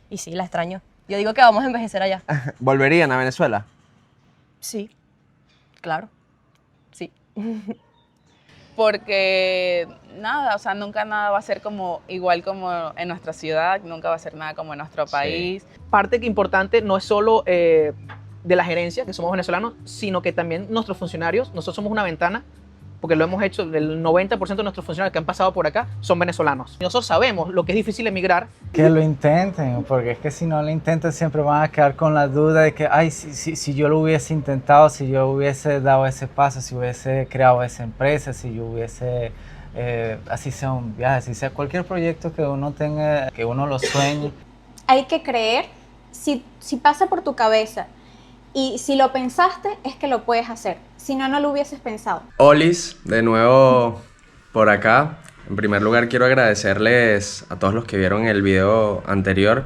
Y sí, la extraño. Yo digo que vamos a envejecer allá. ¿Volverían a Venezuela? Sí, claro, sí. Porque nada, o sea, nunca nada va a ser como igual como en nuestra ciudad, nunca va a ser nada como en nuestro país. Parte que importante no es solo de la gerencia, que somos venezolanos, sino que también nuestros funcionarios. Nosotros somos una ventana, porque lo hemos hecho, el 90% de nuestros funcionarios que han pasado por acá son venezolanos. Nosotros sabemos lo que es difícil emigrar. Que lo intenten, porque es que si no lo intentan siempre van a quedar con la duda de que, ay, si yo lo hubiese intentado, si yo hubiese dado ese paso, si hubiese creado esa empresa, si yo hubiese, así sea un viaje, así sea cualquier proyecto que uno tenga, que uno lo sueñe. Hay que creer, si pasa por tu cabeza y si lo pensaste, es que lo puedes hacer. Si no, no lo hubieses pensado. Olis, de nuevo por acá. En primer lugar quiero agradecerles a todos los que vieron el video anterior.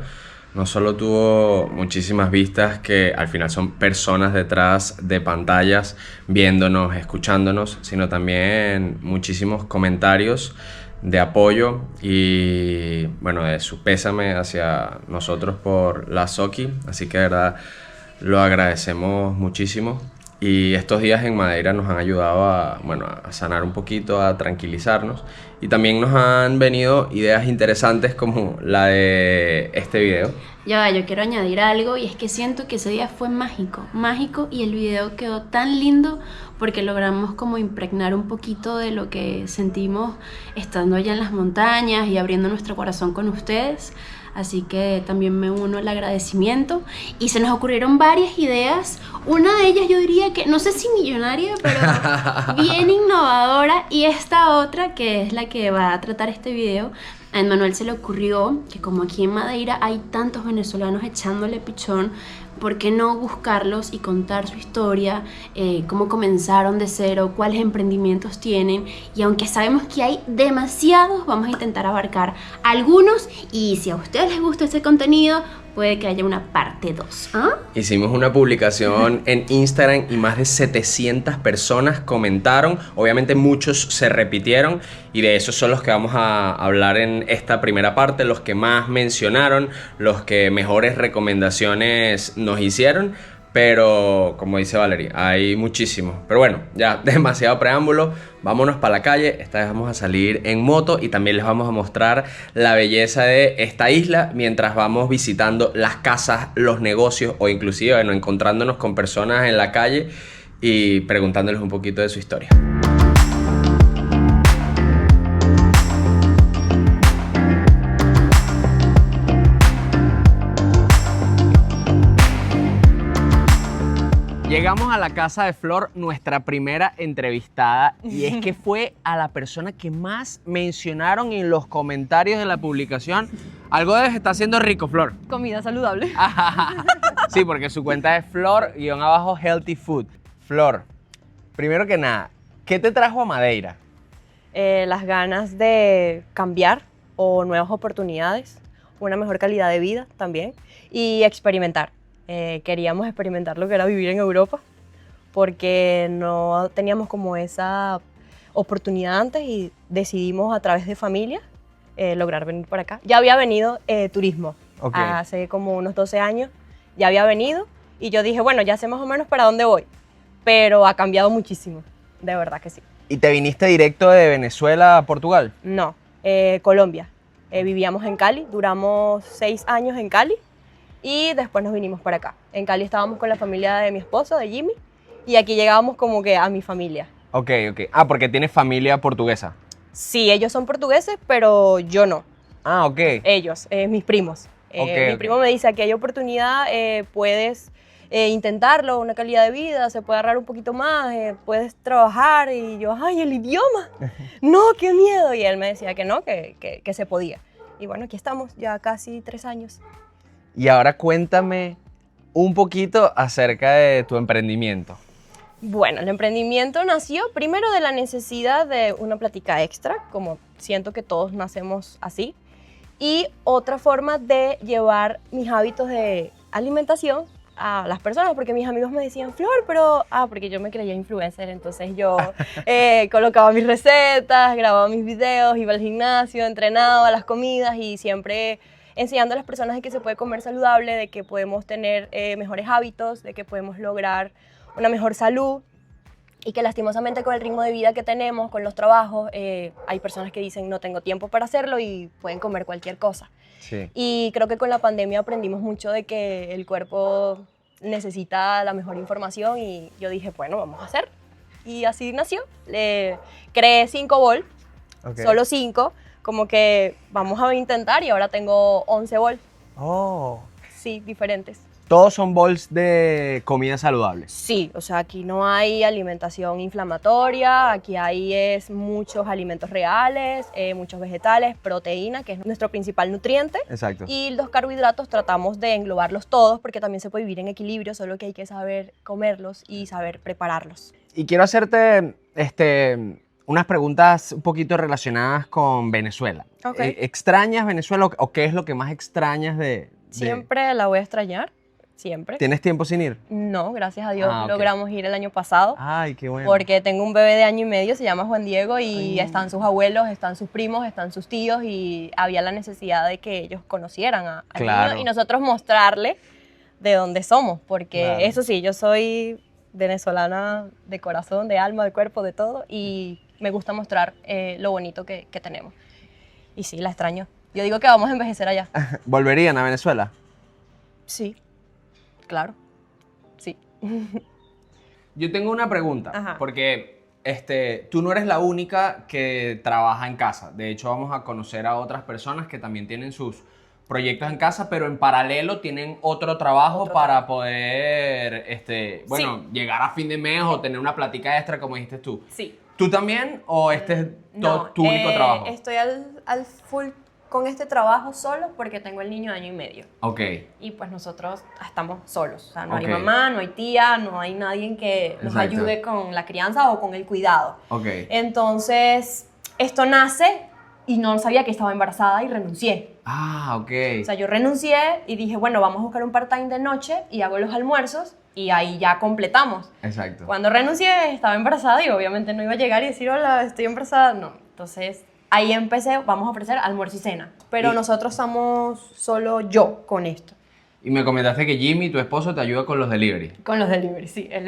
No solo tuvo muchísimas vistas, que al final son personas detrás de pantallas viéndonos, escuchándonos, sino también muchísimos comentarios de apoyo y bueno, de su pésame hacia nosotros por la Zoki. Así que de verdad lo agradecemos muchísimo. Y estos días en Madeira nos han ayudado a sanar un poquito, a tranquilizarnos. Y también nos han venido ideas interesantes como la de este video. Yo quiero añadir algo, y es que siento que ese día fue mágico, y el video quedó tan lindo porque logramos como impregnar un poquito de lo que sentimos estando allá en las montañas y abriendo nuestro corazón con ustedes. Así que también me uno al agradecimiento, y se nos ocurrieron varias ideas. Una de ellas yo diría que, no sé si millonaria, pero bien innovadora, y esta otra, que es la que va a tratar este video, a Emmanuel se le ocurrió que como aquí en Madeira hay tantos venezolanos echándole pichón, ¿por qué no buscarlos y contar su historia, cómo comenzaron de cero, cuáles emprendimientos tienen? Y aunque sabemos que hay demasiados, vamos a intentar abarcar algunos, y si a ustedes les gusta este contenido, puede que haya una parte 2. ¿Ah? Hicimos una publicación en Instagram y más de 700 personas comentaron. Obviamente muchos se repitieron, y de esos son los que vamos a hablar en esta primera parte, los que más mencionaron, los que mejores recomendaciones nos hicieron. Pero como dice Valerie, hay muchísimos. Pero bueno, ya demasiado preámbulo, vámonos para la calle. Esta vez vamos a salir en moto y también les vamos a mostrar la belleza de esta isla mientras vamos visitando las casas, los negocios, o inclusive encontrándonos con personas en la calle y preguntándoles un poquito de su historia. Llegamos a la casa de Flor, nuestra primera entrevistada, y es que fue a la persona que más mencionaron en los comentarios de la publicación. Algo debes estar haciendo rico, Flor. Comida saludable. Sí, porque su cuenta es Flor_Healthy Food. Flor, primero que nada, ¿qué te trajo a Madeira? Las ganas de cambiar o nuevas oportunidades, una mejor calidad de vida también, y experimentar. Queríamos experimentar lo que era vivir en Europa, porque no teníamos como esa oportunidad antes, y decidimos a través de familia lograr venir para acá. Ya había venido turismo, hace como unos 12 años, ya había venido, y yo dije, bueno, ya sé más o menos para dónde voy, pero ha cambiado muchísimo, de verdad que sí. ¿Y te viniste directo de Venezuela a Portugal? No, Colombia. Vivíamos en Cali, duramos 6 años en Cali, y después nos vinimos para acá. En Cali estábamos con la familia de mi esposo, de Jimmy, y aquí llegábamos como que a mi familia. Ok. Ah, porque tienes familia portuguesa. Sí, ellos son portugueses, pero yo no. Ah, ok. Ellos, mis primos. Mi primo me dice, aquí hay oportunidad, puedes intentarlo, una calidad de vida, se puede ahorrar un poquito más, puedes trabajar. Y yo, ¡ay, el idioma! ¡No, qué miedo! Y él me decía que no, que se podía. Y bueno, aquí estamos, ya casi 3 años. Y ahora cuéntame un poquito acerca de tu emprendimiento. Bueno, el emprendimiento nació primero de la necesidad de una plática extra, como siento que todos nacemos así, y otra forma de llevar mis hábitos de alimentación a las personas, porque mis amigos me decían, Flor, pero... porque yo me creía influencer, entonces yo colocaba mis recetas, grababa mis videos, iba al gimnasio, entrenaba las comidas, y siempre enseñando a las personas de que se puede comer saludable, de que podemos tener mejores hábitos, de que podemos lograr una mejor salud y que lastimosamente con el ritmo de vida que tenemos, con los trabajos, hay personas que dicen no tengo tiempo para hacerlo y pueden comer cualquier cosa. Sí. Y creo que con la pandemia aprendimos mucho de que el cuerpo necesita la mejor información y yo dije, bueno, vamos a hacer. Y así nació. Creé 5 bols, solo 5, como que vamos a intentar y ahora tengo 11 bols. Oh. Sí, diferentes. Todos son bowls de comida saludable. Sí, o sea, aquí no hay alimentación inflamatoria, aquí hay muchos alimentos reales, muchos vegetales, proteína, que es nuestro principal nutriente. Exacto. Y los carbohidratos tratamos de englobarlos todos porque también se puede vivir en equilibrio, solo que hay que saber comerlos y saber prepararlos. Y quiero hacerte unas preguntas un poquito relacionadas con Venezuela. Ok. ¿Extrañas Venezuela o qué es lo que más extrañas de...? Siempre la voy a extrañar, siempre. ¿Tienes tiempo sin ir? No, gracias a Dios Ah, ok. logramos ir el año pasado. Ay, qué bueno. Porque tengo un bebé de año y medio, se llama Juan Diego, y están sus abuelos, están sus primos, están sus tíos, y había la necesidad de que ellos conocieran al Claro. niño y nosotros mostrarle de dónde somos, porque Claro. eso sí, yo soy venezolana de corazón, de alma, de cuerpo, de todo, y me gusta mostrar lo bonito que tenemos. Y sí, la extraño. Yo digo que vamos a envejecer allá. ¿Volverían a Venezuela? Sí, claro, sí. Yo tengo una pregunta, Ajá. porque tú no eres la única que trabaja en casa. De hecho, vamos a conocer a otras personas que también tienen sus proyectos en casa, pero en paralelo tienen otro trabajo para poder, llegar a fin de mes o tener una plática extra, como dijiste tú. Sí. ¿Tú también o este es tu único trabajo? Estoy al full con este trabajo solo porque tengo el niño de año y medio. Ok. Y pues nosotros estamos solos. O sea, no Ok. hay mamá, no hay tía, no hay nadie que nos Exacto. ayude con la crianza o con el cuidado. Ok. Entonces, esto nace y no sabía que estaba embarazada y renuncié. Ah, ok. O sea, yo renuncié y dije, bueno, vamos a buscar un part-time de noche y hago los almuerzos y ahí ya completamos. Exacto. Cuando renuncié estaba embarazada y obviamente no iba a llegar y decir, hola, estoy embarazada. No, entonces ahí empecé, vamos a ofrecer almuerzo y cena. Pero Y- nosotros estamos solo yo con esto. Y me comentaste que Jimmy, tu esposo, te ayuda con los delivery. Con los deliveries, sí. Él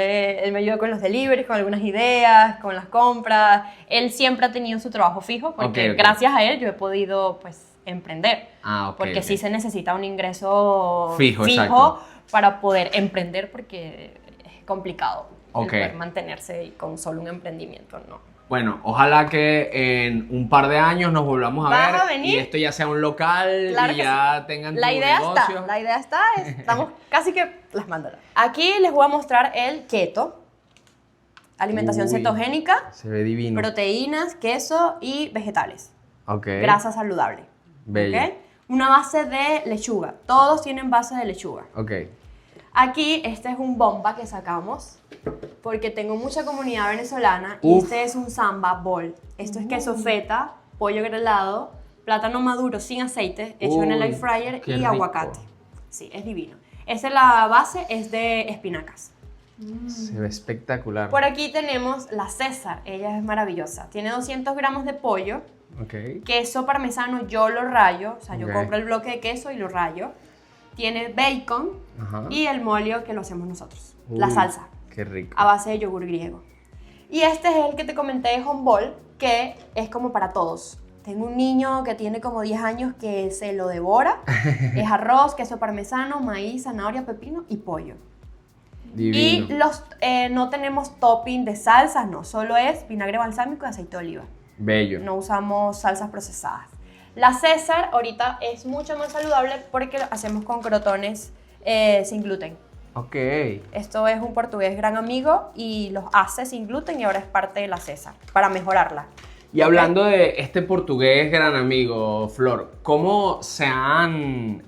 me ayuda con los deliveries, con algunas ideas, con las compras. Él siempre ha tenido su trabajo fijo porque Ok, ok. gracias a él yo he podido pues emprender. Ah, ok. Porque ok. sí se necesita un ingreso Fijo, exacto. para poder emprender porque es complicado el Ok. poder mantenerse con solo un emprendimiento, ¿no? Bueno, ojalá que en un par de años nos volvamos a ¿Vas ver a venir? y esto ya sea un local Claro y que ya tengan La tu idea negocio. está, la idea está, estamos casi que plasmándola. Aquí les voy a mostrar el keto, alimentación Uy. cetogénica, Se ve divino. proteínas, queso y vegetales, Ok. grasa saludable. Bello. ¿Ok? Una base de lechuga, todos tienen base de lechuga. Ok. Aquí este es un bomba que sacamos porque tengo mucha comunidad venezolana y Uf. este es un samba bowl. Esto es queso feta, pollo grelado, plátano maduro sin aceite, hecho en el Uy, air fryer qué y rico. aguacate. Sí, es divino. La base es de espinacas. Se ve espectacular. Por aquí tenemos la César, ella es maravillosa. Tiene 200 gramos de pollo, Ok. queso parmesano yo lo rayo, o sea, yo Ok. compro el bloque de queso y lo rayo. Tiene bacon Ajá. y el molio que lo hacemos nosotros, la Uy, salsa, Qué rico. a base de yogur griego. Y este es el que te comenté de home bowl, que es como para todos. Tengo un niño que tiene como 10 años que se lo devora. Es arroz, queso parmesano, maíz, zanahoria, pepino y pollo. Divino. Y no tenemos topping de salsas, no, solo es vinagre balsámico y aceite de oliva. Bello. No usamos salsas procesadas. La César ahorita es mucho más saludable porque lo hacemos con crotones sin gluten. Ok. Esto es un portugués gran amigo y los hace sin gluten y ahora es parte de la César para mejorarla. Y hablando de este portugués gran amigo, Flor, ¿cómo se han,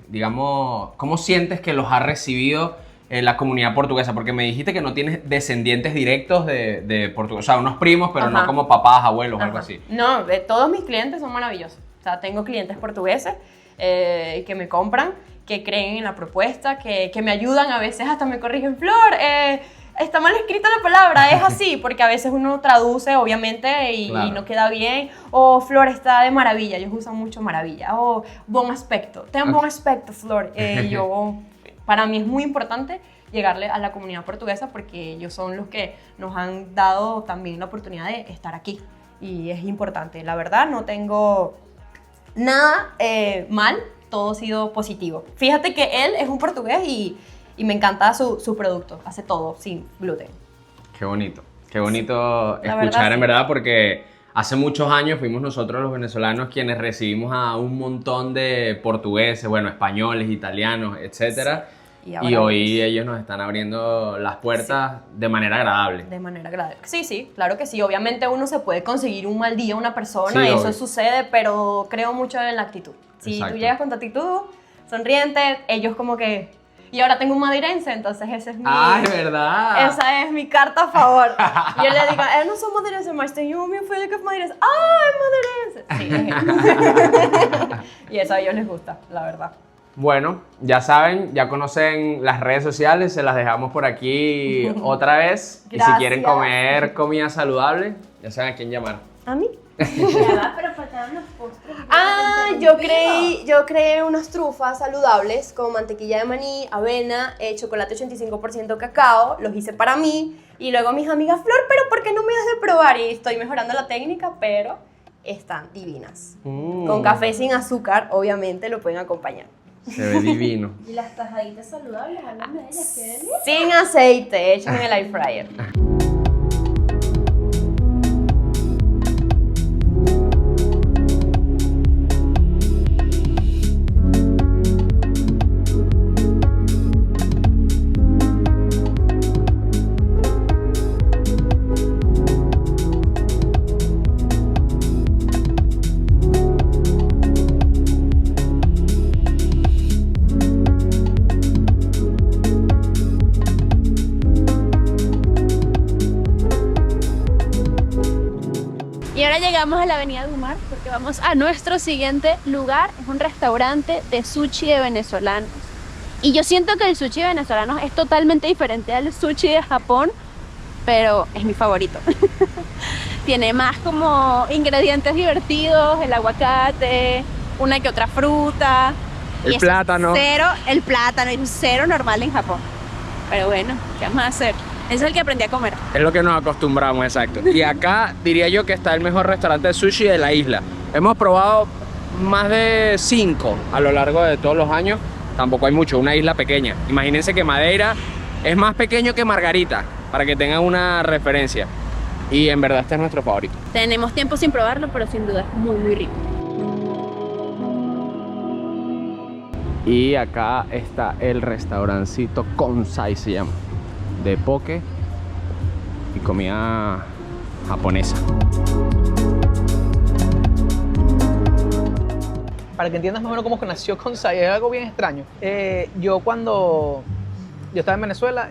digamos, cómo sientes que los ha recibido la comunidad portuguesa? Porque me dijiste que no tienes descendientes directos de Portugal, o sea, unos primos, pero no Ajá. como papás, abuelos o algo Ajá. así. No, todos mis clientes son maravillosos. O sea, tengo clientes portugueses que me compran, que creen en la propuesta, que me ayudan, a veces hasta me corrigen, Flor, está mal escrita la palabra, es así, porque a veces uno traduce, obviamente, y Claro. no queda bien. O Flor está de maravilla, ellos usan mucho maravilla. O buen aspecto, ten buen aspecto, Flor. Para mí es muy importante llegarle a la comunidad portuguesa porque ellos son los que nos han dado también la oportunidad de estar aquí. Y es importante, la verdad, no tengo nada mal, todo ha sido positivo. Fíjate que él es un portugués y me encanta su producto, hace todo sin gluten. Qué bonito La escuchar verdad, en sí. verdad porque hace muchos años fuimos nosotros los venezolanos quienes recibimos a un montón de portugueses, bueno, españoles, italianos, etcétera. Y Y ahora hoy ellos nos están abriendo las puertas de manera agradable. de manera agradable. Sí, sí, claro que sí. Obviamente uno se puede conseguir un mal día a una persona, Sí, eso obvio. sucede, pero creo mucho en la actitud. Si Exacto. tú llegas con tu actitud sonriente, ellos como que... Y ahora tengo un madeirense, entonces ese es mi... ¡Ah, es verdad! Esa es mi carta a favor. Y yo le digo, no soy madeirense, mas tenho meu filho que es madeirense. ¡Ah, es madeirense! Sí. Y eso a ellos les gusta, la verdad. Bueno, ya saben, ya conocen las redes sociales, se las dejamos por aquí otra vez. Y si Gracias. quieren comer comida saludable, ya saben a quién llamar. ¿A mí? Ya va, pero faltaban los postres. Yo creé unas trufas saludables con mantequilla de maní, avena, chocolate 85% cacao, los hice para mí y luego mis amigas, Flor, pero ¿por qué no me das de probar? Y estoy mejorando la técnica, pero están divinas. Con café sin azúcar, obviamente, lo pueden acompañar. Se ve divino. Y las tajaditas saludables, háblame de ellas, qué delicia. Sin aceite, hechas en el air fryer. Y ahora llegamos a la Avenida Dumar porque vamos a nuestro siguiente lugar. Es un restaurante de sushi de venezolanos. Y yo siento que el sushi de venezolanos es totalmente diferente al sushi de Japón, pero es mi favorito. Tiene más como ingredientes divertidos, el aguacate, una que otra fruta. El Y eso es plátano. Cero, el plátano, es cero normal en Japón. Pero bueno, ¿qué vamos a hacer? Eso es el que aprendí a comer. Es lo que nos acostumbramos, exacto. Y acá diría yo que está el mejor restaurante de sushi de la isla. Hemos probado más de 5 a lo largo de todos los años. Tampoco hay mucho, una isla pequeña. Imagínense que Madeira es más pequeño que Margarita, para que tengan una referencia. Y en verdad este es nuestro favorito. Tenemos tiempo sin probarlo, pero sin duda es muy, muy rico. Y acá está el restaurancito Konsai, se llama, de poke y comida japonesa. Para que entiendas más o menos cómo nació Konsai, es algo bien extraño. Yo cuando yo estaba en Venezuela,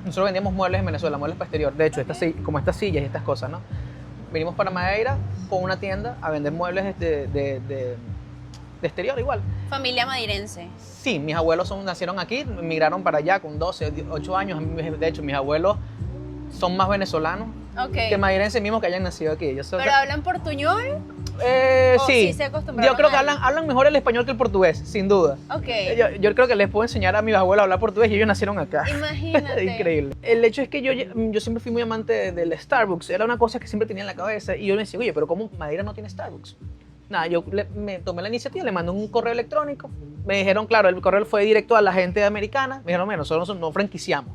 nosotros vendíamos muebles en Venezuela, muebles para exterior. De hecho, como estas sillas y estas cosas, ¿no? Vinimos para Madeira con una tienda a vender muebles de exterior igual. Familia madeirense. Sí, mis abuelos nacieron aquí, migraron para allá con 12, 8 años. De hecho, mis abuelos son más venezolanos que Ok. madeirenses mismos que hayan nacido aquí. ¿Pero hablan portuñol? ¿O Sí, sí se acostumbraron yo creo que a- hablan mejor el español que el portugués, sin duda. Ok. Yo creo que les puedo enseñar a mis abuelos a hablar portugués y ellos nacieron acá. Imagínate. Increíble. El hecho es que yo siempre fui muy amante del Starbucks. Era una cosa que siempre tenía en la cabeza. Y yo me decía, oye, pero ¿cómo Madeira no tiene Starbucks? Nada, me tomé la iniciativa, le mandé un correo electrónico. Me dijeron, claro, el correo fue directo a la gente americana. Me dijeron, nosotros no franquiciamos.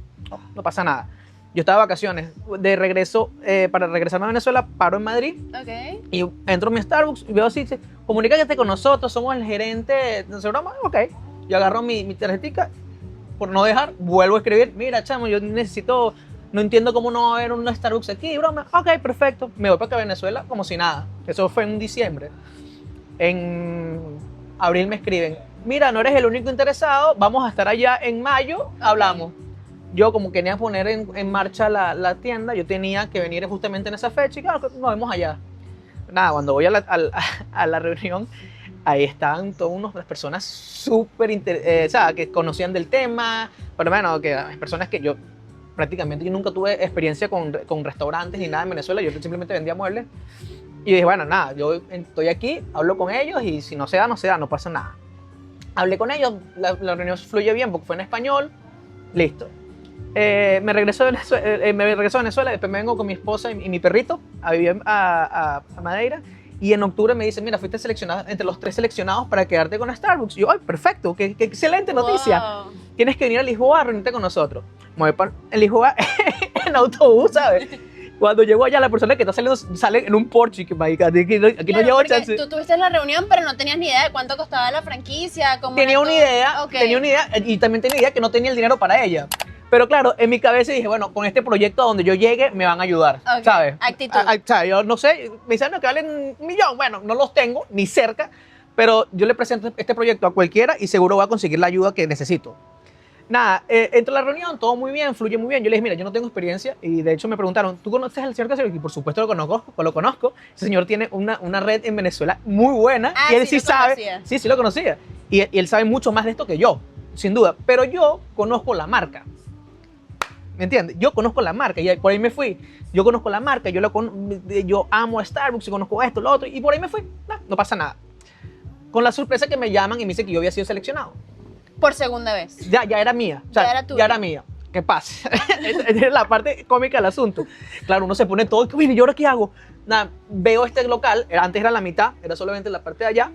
No pasa nada. Yo estaba de vacaciones. De regreso, para regresarme a Venezuela, paro en Madrid. Ok. Y entro a mi Starbucks y veo así, dice, comunícate con nosotros, somos el gerente, no sé, broma, ok. Yo agarro mi tarjetita, por no dejar, vuelvo a escribir, mira, chamo, yo necesito, no entiendo cómo no va a haber un Starbucks aquí, broma. Ok, perfecto. Me voy para acá a Venezuela como si nada. Eso fue en diciembre. En abril me escriben, mira, no eres el único interesado, vamos a estar allá en mayo, hablamos. Yo como quería poner en marcha la tienda, yo tenía que venir justamente en esa fecha y claro, nos vemos allá. Nada, cuando voy a la reunión, ahí estaban todas unas personas súper, que conocían del tema, pero bueno, que hay personas que yo nunca tuve experiencia con restaurantes ni nada en Venezuela, yo simplemente vendía muebles. Y dije, bueno, nada, yo estoy aquí, hablo con ellos y si no se da, no pasa nada. Hablé con ellos, la reunión fluye bien porque fue en español, listo. Me regreso a Venezuela, después me vengo con mi esposa y mi perrito a vivir a Madeira. Y en octubre me dicen, mira, fuiste seleccionado entre los 3 seleccionados para quedarte con Starbucks. Y yo, ay, perfecto, qué excelente noticia. Wow. Tienes que venir a Lisboa a reunirte con nosotros. Me voy en Lisboa en autobús, ¿sabes? Cuando llego allá, la persona que está saliendo sale en un Porsche. Que, marica, aquí no Claro, llevo porque chance. tú tuviste la reunión, pero no tenías ni idea de cuánto costaba la franquicia. Cómo Tenía era una todo. idea, Ok. tenía una idea y también tenía idea que no tenía el dinero para ella. Pero claro, en mi cabeza dije, bueno, con este proyecto a donde yo llegue me van a ayudar, Ok, ¿sabes? actitud. O sea, yo no sé, me dicen que valen 1 millón. Bueno, no los tengo ni cerca, pero yo le presento este proyecto a cualquiera y seguro voy a conseguir la ayuda que necesito. Nada, entro a la reunión, todo muy bien, fluye muy bien. Yo le dije, mira, yo no tengo experiencia y de hecho me preguntaron, ¿tú conoces al señor Caserio? Y por supuesto lo conozco. Ese señor tiene una red en Venezuela muy buena Ah, y él sí sí lo sabe. conocía. Sí lo conocía. Y él sabe mucho más de esto que yo, sin duda. Pero yo conozco la marca. ¿Me entiendes? Yo conozco la marca y por ahí me fui. Yo conozco la marca, yo amo a Starbucks, conozco esto, lo otro, y por ahí me fui. No pasa nada. Con la sorpresa que me llaman y me dicen que yo había sido seleccionado. Por segunda vez. Ya era mía. O sea, Ya era tuya. ya era mía. ¿Qué pasa? Esa es la parte cómica del asunto. Claro, uno se pone todo, ¿y yo ahora qué hago? Nada, veo este local, antes era la mitad, era solamente la parte de allá,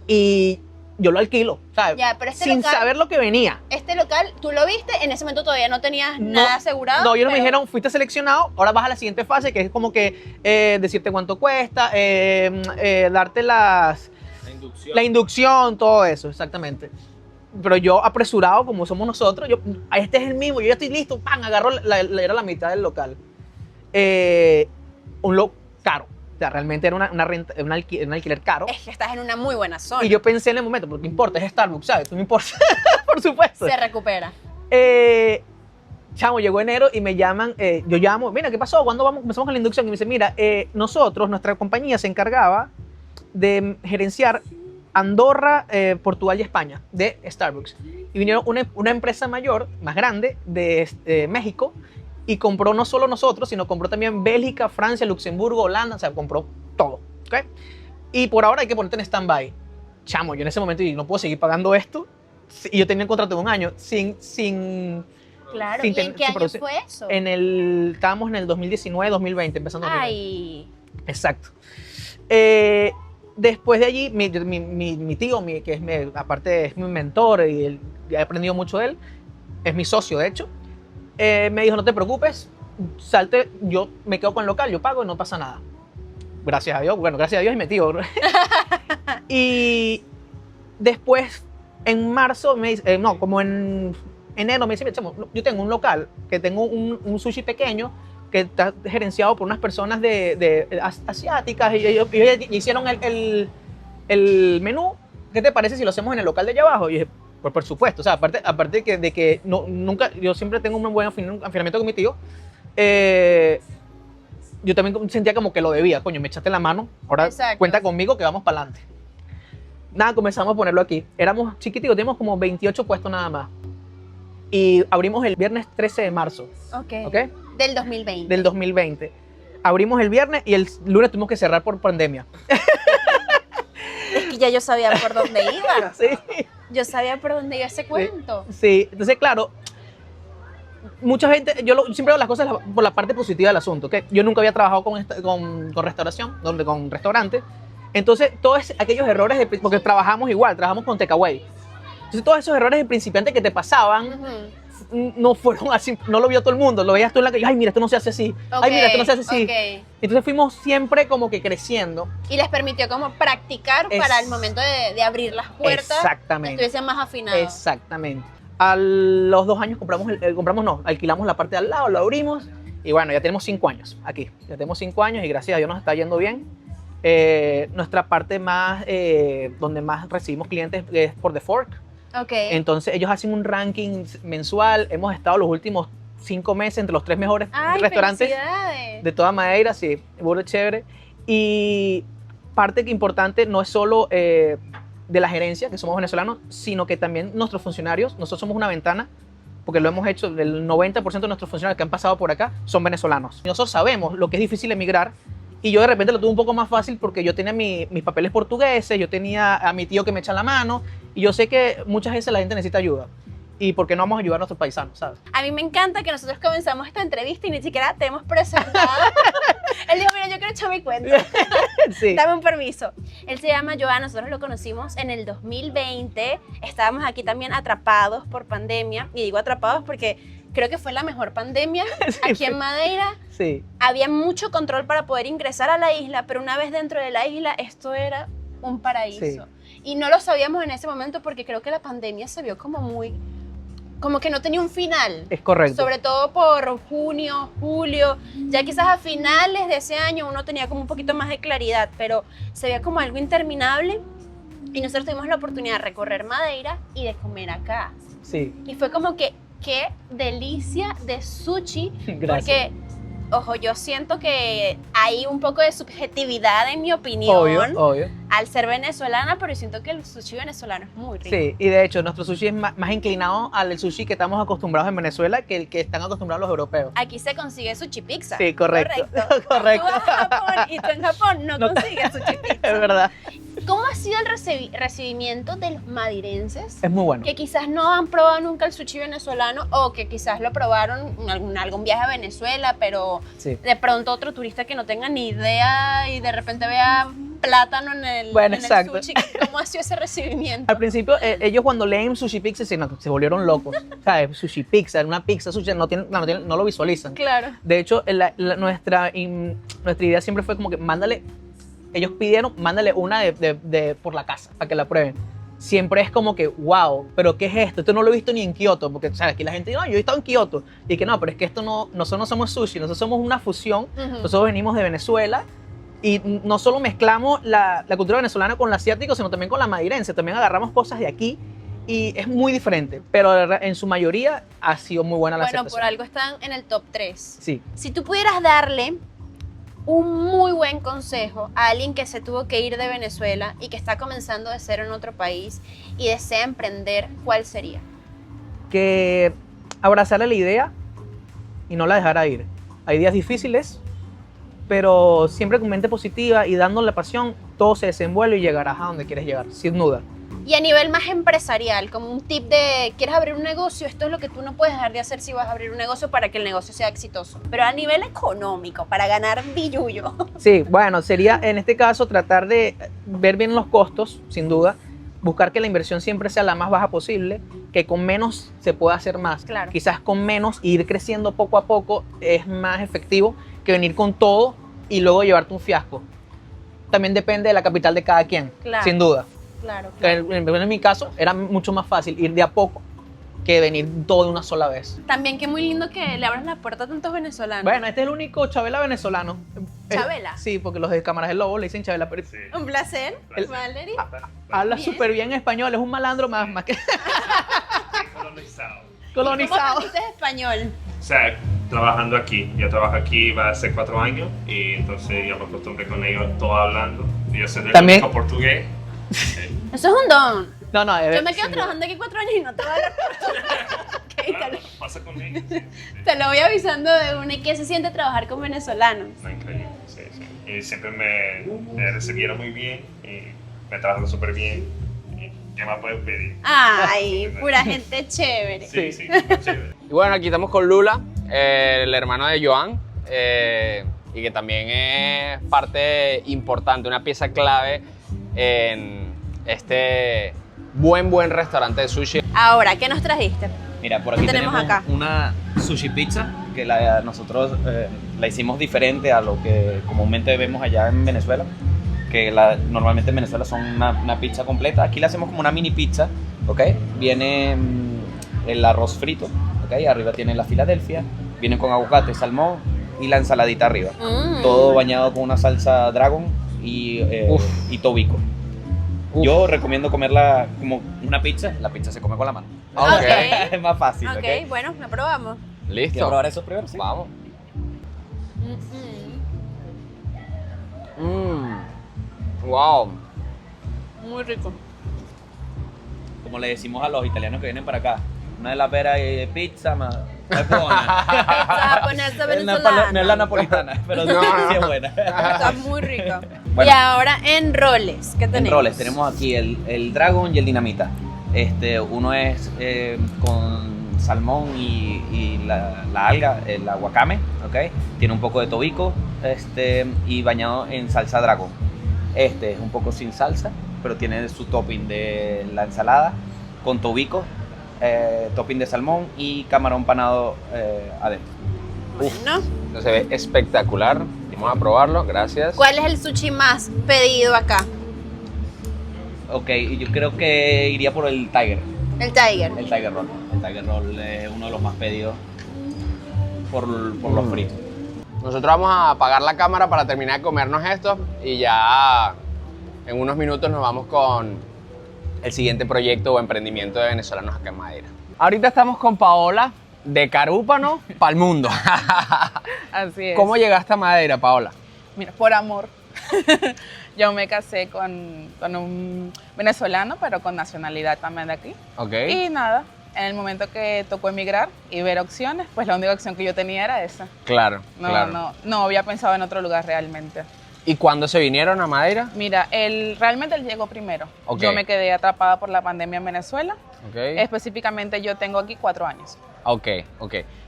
y yo lo alquilo, ¿sabes? Ya, pero este sin local- saber lo que venía. Este local, tú lo viste, en ese momento todavía no tenías No, nada asegurado. No, ellos me pero- dijeron, fuiste seleccionado, ahora vas a la siguiente fase, que es como que decirte cuánto cuesta, darte la inducción, todo eso, exactamente. Pero yo apresurado, como somos nosotros, este es el mismo, yo ya estoy listo, ¡pam! Agarro era la mitad del local. Caro, o sea, realmente era un alquiler caro. Es que estás en una muy buena zona. Y yo pensé en el momento, porque importa, es Starbucks, ¿sabes? Tú me importa, por supuesto. Se recupera. Chamo, llegó enero y me llaman, yo llamo, mira, ¿qué pasó? ¿Cuándo empezamos con la inducción? Y me dice, mira, nuestra compañía se encargaba de gerenciar Andorra, Portugal y España de Starbucks. Y vinieron una empresa mayor, más grande, de México, y compró no solo nosotros, sino compró también Bélgica, Francia, Luxemburgo, Holanda, o sea, compró todo, ¿ok? Y por ahora hay que ponerte en stand-by. Chamo, yo en ese momento no puedo seguir pagando esto, y yo tenía un contrato de 1 año sin Claro. sin ¿Y en qué año producir. fue eso? Estábamos en el 2019, 2020, empezando 2020. Ay. Exacto. Después de allí, mi tío, aparte es mi mentor y he aprendido mucho de él, es mi socio, de hecho, me dijo, no te preocupes, salte, yo me quedo con el local, yo pago y no pasa nada. Gracias a Dios, gracias a Dios y mi tío. Y después, en marzo, como en enero, me dice, chamo, yo tengo un local, que tengo un sushi pequeño, que está gerenciado por unas personas asiáticas y ellos hicieron el menú. ¿Qué te parece si lo hacemos en el local de allá abajo? Y dije, pues por supuesto, o sea, aparte de que nunca, yo siempre tengo un buen afinamiento con mi tío, yo también sentía como que lo debía, coño, me echaste la mano, ahora Exacto. cuenta conmigo que vamos para adelante. Nada, comenzamos a ponerlo aquí. Éramos chiquiticos, teníamos como 28 puestos nada más. Y abrimos el viernes 13 de marzo, Ok. ¿ok? Del 2020. Del 2020. Abrimos el viernes y el lunes tuvimos que cerrar por pandemia. Es que ya yo sabía por dónde iba. Sí, Yo sabía por dónde iba ese cuento. sí. Entonces, claro, mucha gente, siempre veo las cosas por la parte positiva del asunto, ¿ok? Yo nunca había trabajado con restauración, con restaurantes. Entonces, todos aquellos errores, porque trabajamos con takeaway. Entonces, todos esos errores de principiante que te pasaban, Ujú. no fueron así, no lo vio todo el mundo, lo veías tú en la calle, ay, mira, esto no se hace así, ay, mira, esto no se hace así. Ok. Entonces fuimos siempre como que creciendo. Y les permitió como practicar para el momento de abrir las puertas. Exactamente. Estuviesen más afinados. Exactamente. A los 2 años alquilamos la parte de al lado, lo abrimos y bueno, ya tenemos 5 años aquí. Ya tenemos 5 años y gracias a Dios nos está yendo bien. Nuestra parte más, donde más recibimos clientes es por The Fork. Ok. Entonces ellos hacen un ranking mensual. Hemos estado los últimos 5 meses entre los 3 mejores Ay, restaurantes felicidades. de toda Madeira, sí, burda chévere. Y parte que importante no es solo de la gerencia, que somos venezolanos, sino que también nuestros funcionarios, nosotros somos una ventana porque lo hemos hecho, el 90% de nuestros funcionarios que han pasado por acá son venezolanos. Y nosotros sabemos lo que es difícil emigrar, y yo de repente lo tuve un poco más fácil porque yo tenía mis papeles portugueses, yo tenía a mi tío que me echa la mano, y yo sé que muchas veces la gente necesita ayuda. ¿Y por qué no vamos a ayudar a nuestros paisanos, sabes? A mí me encanta que nosotros comenzamos esta entrevista y ni siquiera te hemos presentado. Él dijo, mira, yo quiero echar mi cuenta. Sí. Dame un permiso. Él se llama Joan, nosotros lo conocimos en el 2020. Estábamos aquí también atrapados por pandemia. Y digo atrapados porque creo que fue la mejor pandemia aquí en Madeira. Sí. Había mucho control para poder ingresar a la isla, pero una vez dentro de la isla, esto era un paraíso. Sí. Y no lo sabíamos en ese momento porque creo que la pandemia se vio como que no tenía un final. Es correcto. Sobre todo por junio, julio, ya quizás a finales de ese año uno tenía como un poquito más de claridad, pero se veía como algo interminable y nosotros tuvimos la oportunidad de recorrer Madeira y de comer acá. Sí. Y fue como que, qué delicia de sushi, Gracias. porque, ojo, yo siento que hay un poco de subjetividad en mi opinión Obvio. al ser venezolana, pero siento que el sushi venezolano es muy rico. Sí, y de hecho nuestro sushi es más inclinado al sushi que estamos acostumbrados en Venezuela que el que están acostumbrados los europeos. Aquí se consigue sushi pizza. Sí, correcto. Tú Correcto. vas a Japón y tú en Japón no No te- consigues sushi pizza. Es verdad. ¿Cómo ha sido el recibimiento de los madirenses? Es muy bueno. Que quizás no han probado nunca el sushi venezolano o que quizás lo probaron en algún viaje a Venezuela, pero Sí. de pronto otro turista que no tenga ni idea y de repente vea plátano en el, Bueno, en el exacto. sushi. ¿Cómo ha sido ese recibimiento? Al principio, ellos cuando leen sushi pizza se volvieron locos. ¿Sabes? Sushi pizza, una pizza sushi, no lo visualizan. Claro. De hecho, nuestra idea siempre fue como que ellos pidieron, mándale una por la casa para que la prueben. Siempre es como que, wow, pero ¿qué es esto? Esto no lo he visto ni en Kioto, porque ¿sabes? Aquí la gente dice, no, yo he estado en Kioto. Y que no, pero es que nosotros no somos sushi, nosotros somos una fusión. Nosotros venimos de Venezuela y no solo mezclamos la cultura venezolana con la asiática, sino también con la madeirense. También agarramos cosas de aquí y es muy diferente, pero en su mayoría ha sido muy buena la Bueno, aceptación. por algo están en el top 3. Sí. Si tú pudieras darle un muy buen consejo a alguien que se tuvo que ir de Venezuela y que está comenzando de cero en otro país y desea emprender, ¿cuál sería? Que abrazara la idea y no la dejara ir. Hay días difíciles, pero siempre con mente positiva y dándole pasión, todo se desenvuelve y llegarás a donde quieres llegar, sin duda. Y a nivel más empresarial, como un tip de, ¿quieres abrir un negocio? Esto es lo que tú no puedes dejar de hacer si vas a abrir un negocio para que el negocio sea exitoso. Pero a nivel económico, para ganar billullo. Sí, bueno, sería en este caso tratar de ver bien los costos, sin duda, buscar que la inversión siempre sea la más baja posible, que con menos se pueda hacer más. Claro. Quizás con menos ir creciendo poco a poco es más efectivo que venir con todo y luego llevarte un fiasco. También depende de la capital de cada quien, Claro. sin duda. Claro, En mi caso era mucho más fácil ir de a poco que venir todo de una sola vez. También que muy lindo que le abras la puerta a tantos venezolanos. Bueno, este es el único Chabela venezolano. ¿Chabela? Sí, porque los de Cámaras del Lobo le dicen Chabela, pero Un placer, El- Valerie. habla Bien. súper bien español, es un malandro más que Colonizado. ¿Cómo colonizado. aprendiste español? O sea, trabajando aquí. Yo trabajo aquí, va a ser 4 años y entonces yo me acostumbré con ellos todo hablando. Yo sé de También- portugués. Eso es un don. No, no, Yo me quedo trabajando aquí 4 años y no te voy a hablar portugués. Ok, Claro, pasa con ellos. Sí, sí. te lo voy avisando de una. ¿Y qué se siente trabajar con venezolanos? No, increíble, sí, sí. Y siempre me recibieron muy bien y me trataron súper bien. Y ¿qué más puedo pedir? Ay, pura gente chévere. Sí, sí, súper chévere. Y bueno, aquí estamos con Lula, el hermano de Joan, y que también es parte importante, una pieza clave en este buen restaurante de sushi. Ahora, ¿qué nos trajiste? Mira, por aquí ¿Qué tenemos, tenemos acá? una sushi pizza que nosotros la hicimos diferente a lo que comúnmente vemos allá en Venezuela, que normalmente en Venezuela son una pizza completa. Aquí la hacemos como una mini pizza, ¿ok? Viene el arroz frito, ¿ok? Arriba tiene la Filadelfia, viene con aguacate, salmón y la ensaladita arriba. Todo bañado con una salsa dragon y tobico. Yo recomiendo comerla como una pizza. La pizza se come con la mano. Ok. Es más fácil, Ok, ¿ok? bueno, la probamos. Listo. ¿Quieres probar eso primero? Sí. Vamos. Wow. Muy rico. Como le decimos a los italianos que vienen para acá, Una de las veras y pizza más. No es buena. Pizza japonesa No es venezolana. la napolitana, pero sí es buena. Está muy rica. Bueno. Y ahora en roles, ¿qué tenemos? En roles tenemos aquí el Dragon y el Dinamita. Uno es con salmón y la alga, el wakame, ¿ok? Tiene un poco de tobiko y bañado en salsa Dragon. Este es un poco sin salsa, pero tiene su topping de la ensalada con tobiko, topping de salmón y camarón panado adentro. Bueno. Esto se ve espectacular. Vamos a probarlo, gracias. ¿Cuál es el sushi más pedido acá? Ok, yo creo que iría por el Tiger. El Tiger. El Tiger Roll. El Tiger Roll es uno de los más pedidos por los fritos. Nosotros vamos a apagar la cámara para terminar de comernos esto y ya en unos minutos nos vamos con el siguiente proyecto o emprendimiento de venezolanos acá en Madeira. Ahorita estamos con Paola, de Carúpano para el mundo. Así es. ¿Cómo llegaste a Madeira, Paola? Mira, por amor. Yo me casé con un venezolano, pero con nacionalidad también de aquí. Ok. Y nada, en el momento que tocó emigrar y ver opciones, pues la única opción que yo tenía era esa. Claro, No, claro. no había pensado en otro lugar realmente. ¿Y cuándo se vinieron a Madeira? Mira, realmente él llegó primero. Ok. Yo me quedé atrapada por la pandemia en Venezuela. Ok. Específicamente yo tengo aquí 4 años. Ok.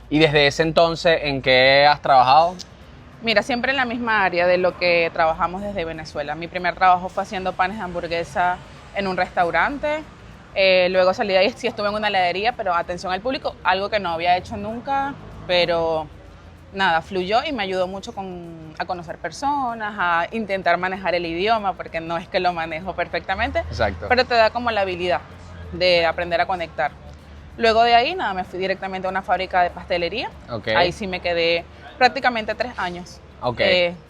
¿Y desde ese entonces en qué has trabajado? Mira, siempre en la misma área de lo que trabajamos desde Venezuela. Mi primer trabajo fue haciendo panes de hamburguesa en un restaurante. Luego salí de ahí, sí estuve en una heladería, pero atención al público, algo que no había hecho nunca, pero nada, fluyó y me ayudó mucho a conocer personas, a intentar manejar el idioma, porque no es que lo manejo perfectamente, Exacto. pero te da como la habilidad de aprender a conectar. Luego de ahí, nada, me fui directamente a una fábrica de pastelería. Ok. Ahí sí me quedé prácticamente 3 años. Ok.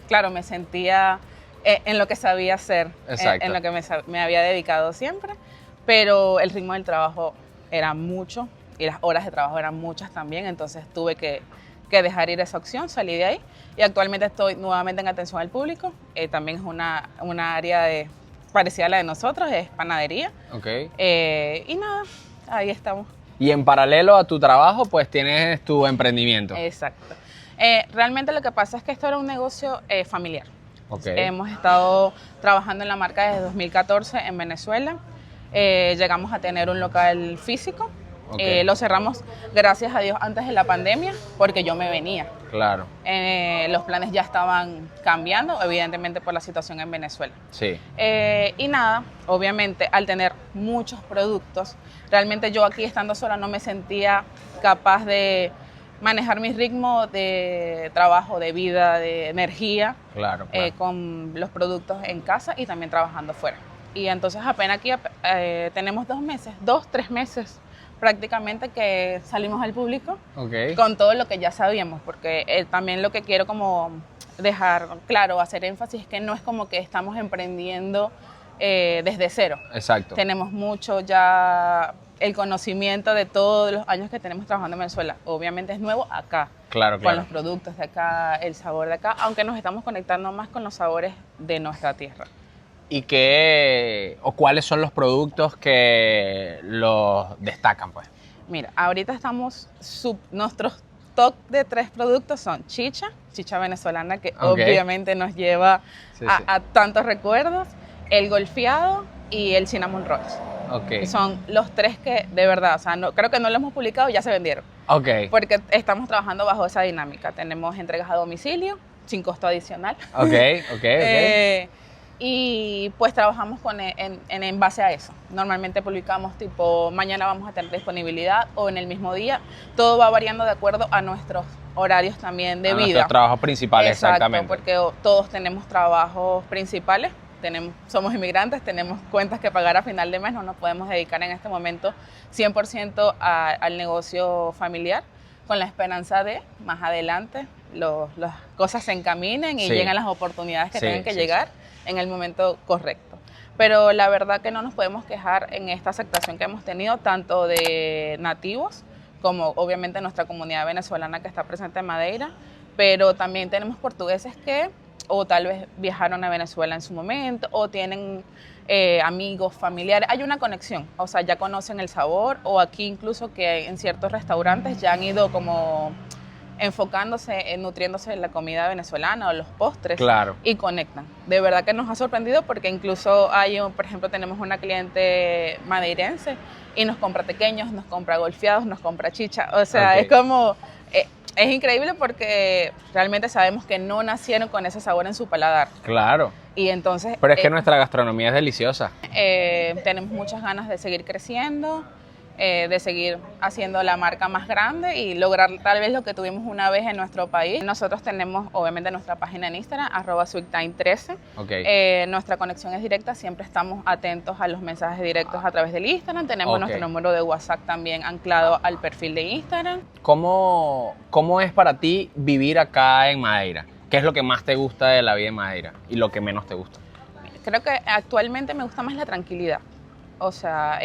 Claro, me sentía en lo que sabía hacer, Exacto. en lo que me había dedicado siempre, pero el ritmo del trabajo era mucho y las horas de trabajo eran muchas también, entonces tuve que dejar ir esa opción, salí de ahí y actualmente estoy nuevamente en atención al público. También es una área parecida a la de nosotros, es panadería. Ok. Y nada, ahí estamos. Y en paralelo a tu trabajo, pues tienes tu emprendimiento. Exacto. Realmente lo que pasa es que esto era un negocio familiar. Ok. Hemos estado trabajando en la marca desde 2014 en Venezuela. Llegamos a tener un local físico. Ok. Lo cerramos, gracias a Dios, antes de la pandemia, porque yo me venía. Claro. Los planes ya estaban cambiando, evidentemente por la situación en Venezuela. Sí. Y nada, obviamente al tener muchos productos, realmente yo aquí estando sola no me sentía capaz de manejar mi ritmo de trabajo, de vida, de energía, Claro. con los productos en casa y también trabajando fuera. Y entonces apenas aquí tenemos 3 meses prácticamente que salimos al público Ok. con todo lo que ya sabíamos, porque también lo que quiero como dejar claro, hacer énfasis, es que no es como que estamos emprendiendo desde cero. Exacto. Tenemos mucho ya el conocimiento de todos los años que tenemos trabajando en Venezuela. Obviamente es nuevo acá, Claro, con claro. los productos de acá, el sabor de acá, aunque nos estamos conectando más con los sabores de nuestra tierra. ¿Y cuáles son los productos que los destacan, pues? Mira, ahorita nuestros top de 3 productos son chicha venezolana, que Ok. obviamente nos lleva Sí, sí. a tantos recuerdos, el golfeado y el cinnamon rolls. Ok. Son los 3 que de verdad, o sea, creo que no lo hemos publicado, ya se vendieron, Ok. porque estamos trabajando bajo esa dinámica. Tenemos entregas a domicilio, sin costo adicional. Ok. Y pues trabajamos en base a eso. Normalmente publicamos tipo, mañana vamos a tener disponibilidad o en el mismo día. Todo va variando de acuerdo a nuestros horarios también de A vida. nuestros trabajos principales, Exacto, exactamente. porque todos tenemos trabajos principales. Somos inmigrantes, tenemos cuentas que pagar a final de mes, no nos podemos dedicar en este momento 100% al negocio familiar, con la esperanza de más adelante las cosas se encaminen y Sí. lleguen las oportunidades que Sí, tengan que sí, llegar en el momento correcto. Pero la verdad que no nos podemos quejar en esta aceptación que hemos tenido, tanto de nativos como obviamente nuestra comunidad venezolana que está presente en Madeira, pero también tenemos portugueses que o tal vez viajaron a Venezuela en su momento o tienen amigos, familiares, hay una conexión, o sea, ya conocen el sabor, o aquí incluso que en ciertos restaurantes ya han ido como enfocándose, nutriéndose de la comida venezolana o los postres, Claro. y conectan. De verdad que nos ha sorprendido porque incluso por ejemplo, tenemos una cliente madeirense y nos compra tequeños, nos compra golfeados, nos compra chicha, o sea, Ok. es como... es increíble porque realmente sabemos que no nacieron con ese sabor en su paladar. Claro. Y entonces Pero es que nuestra gastronomía es deliciosa. tenemos muchas ganas de seguir creciendo, de seguir haciendo la marca más grande y lograr tal vez lo que tuvimos una vez en nuestro país. Nosotros tenemos obviamente nuestra página en Instagram, @sweettime13. Ok. Nuestra conexión es directa, siempre estamos atentos a los mensajes directos a través del Instagram. Tenemos Ok. nuestro número de WhatsApp también anclado al perfil de Instagram. ¿Cómo es para ti vivir acá en Madeira? ¿Qué es lo que más te gusta de la vida en Madeira y lo que menos te gusta? Creo que actualmente me gusta más la tranquilidad, o sea,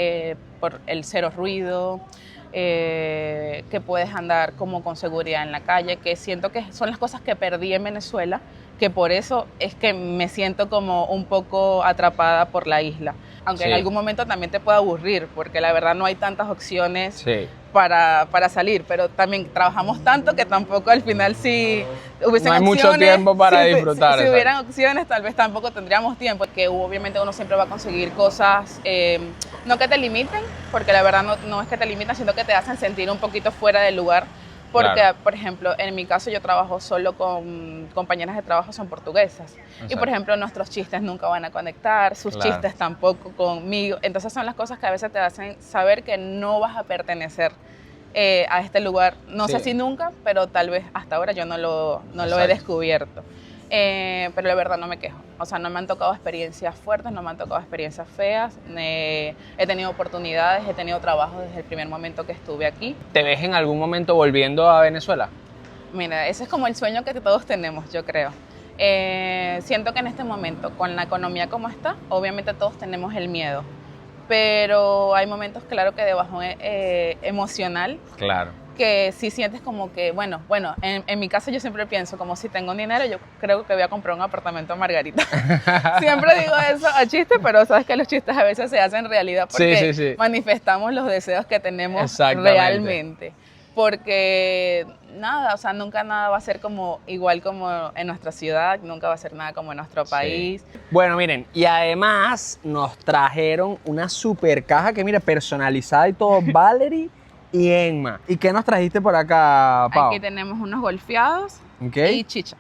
por el cero ruido, que puedes andar como con seguridad en la calle, que siento que son las cosas que perdí en Venezuela, que por eso es que me siento como un poco atrapada por la isla. Aunque Sí. en algún momento también te puede aburrir, porque la verdad no hay tantas opciones Sí. para salir, pero también trabajamos tanto que tampoco al final si hubiesen No hay mucho opciones, tiempo para si disfrutar, Si exacto. hubieran opciones, tal vez tampoco tendríamos tiempo, que obviamente uno siempre va a conseguir cosas, no que te limiten, porque la verdad no es que te limitan, sino que te hacen sentir un poquito fuera del lugar. Porque, Claro. por ejemplo, en mi caso yo trabajo solo con compañeras de trabajo son portuguesas. Y, Exacto. por ejemplo, nuestros chistes nunca van a conectar, sus Claro. chistes tampoco conmigo. Entonces son las cosas que a veces te hacen saber que no vas a pertenecer a este lugar. No sé Sí. si nunca, pero tal vez hasta ahora yo no lo he Exacto. descubierto. Pero la verdad no me quejo. O sea, no me han tocado experiencias fuertes, no me han tocado experiencias feas. He tenido oportunidades, he tenido trabajo desde el primer momento que estuve aquí. ¿Te ves en algún momento volviendo a Venezuela? Mira, ese es como el sueño que todos tenemos, yo creo. Siento que en este momento, con la economía como está, obviamente todos tenemos el miedo. Pero hay momentos, claro, que de bajón emocional, Claro. que sí sientes como que, bueno, en mi caso yo siempre pienso, como si tengo un dinero, yo creo que voy a comprar un apartamento en Margarita. Siempre digo eso a chiste, pero sabes que los chistes a veces se hacen realidad porque Sí, sí, sí. manifestamos los deseos que tenemos Exactamente. realmente. Porque nada, o sea, nunca nada va a ser como igual como en nuestra ciudad, nunca va a ser nada como en nuestro país. Bueno, miren, y además nos trajeron una super caja que, mira, personalizada y todo, Valerie y Emma. ¿Y qué nos trajiste por acá, Pau? Aquí tenemos unos golfeados Ok. y chicha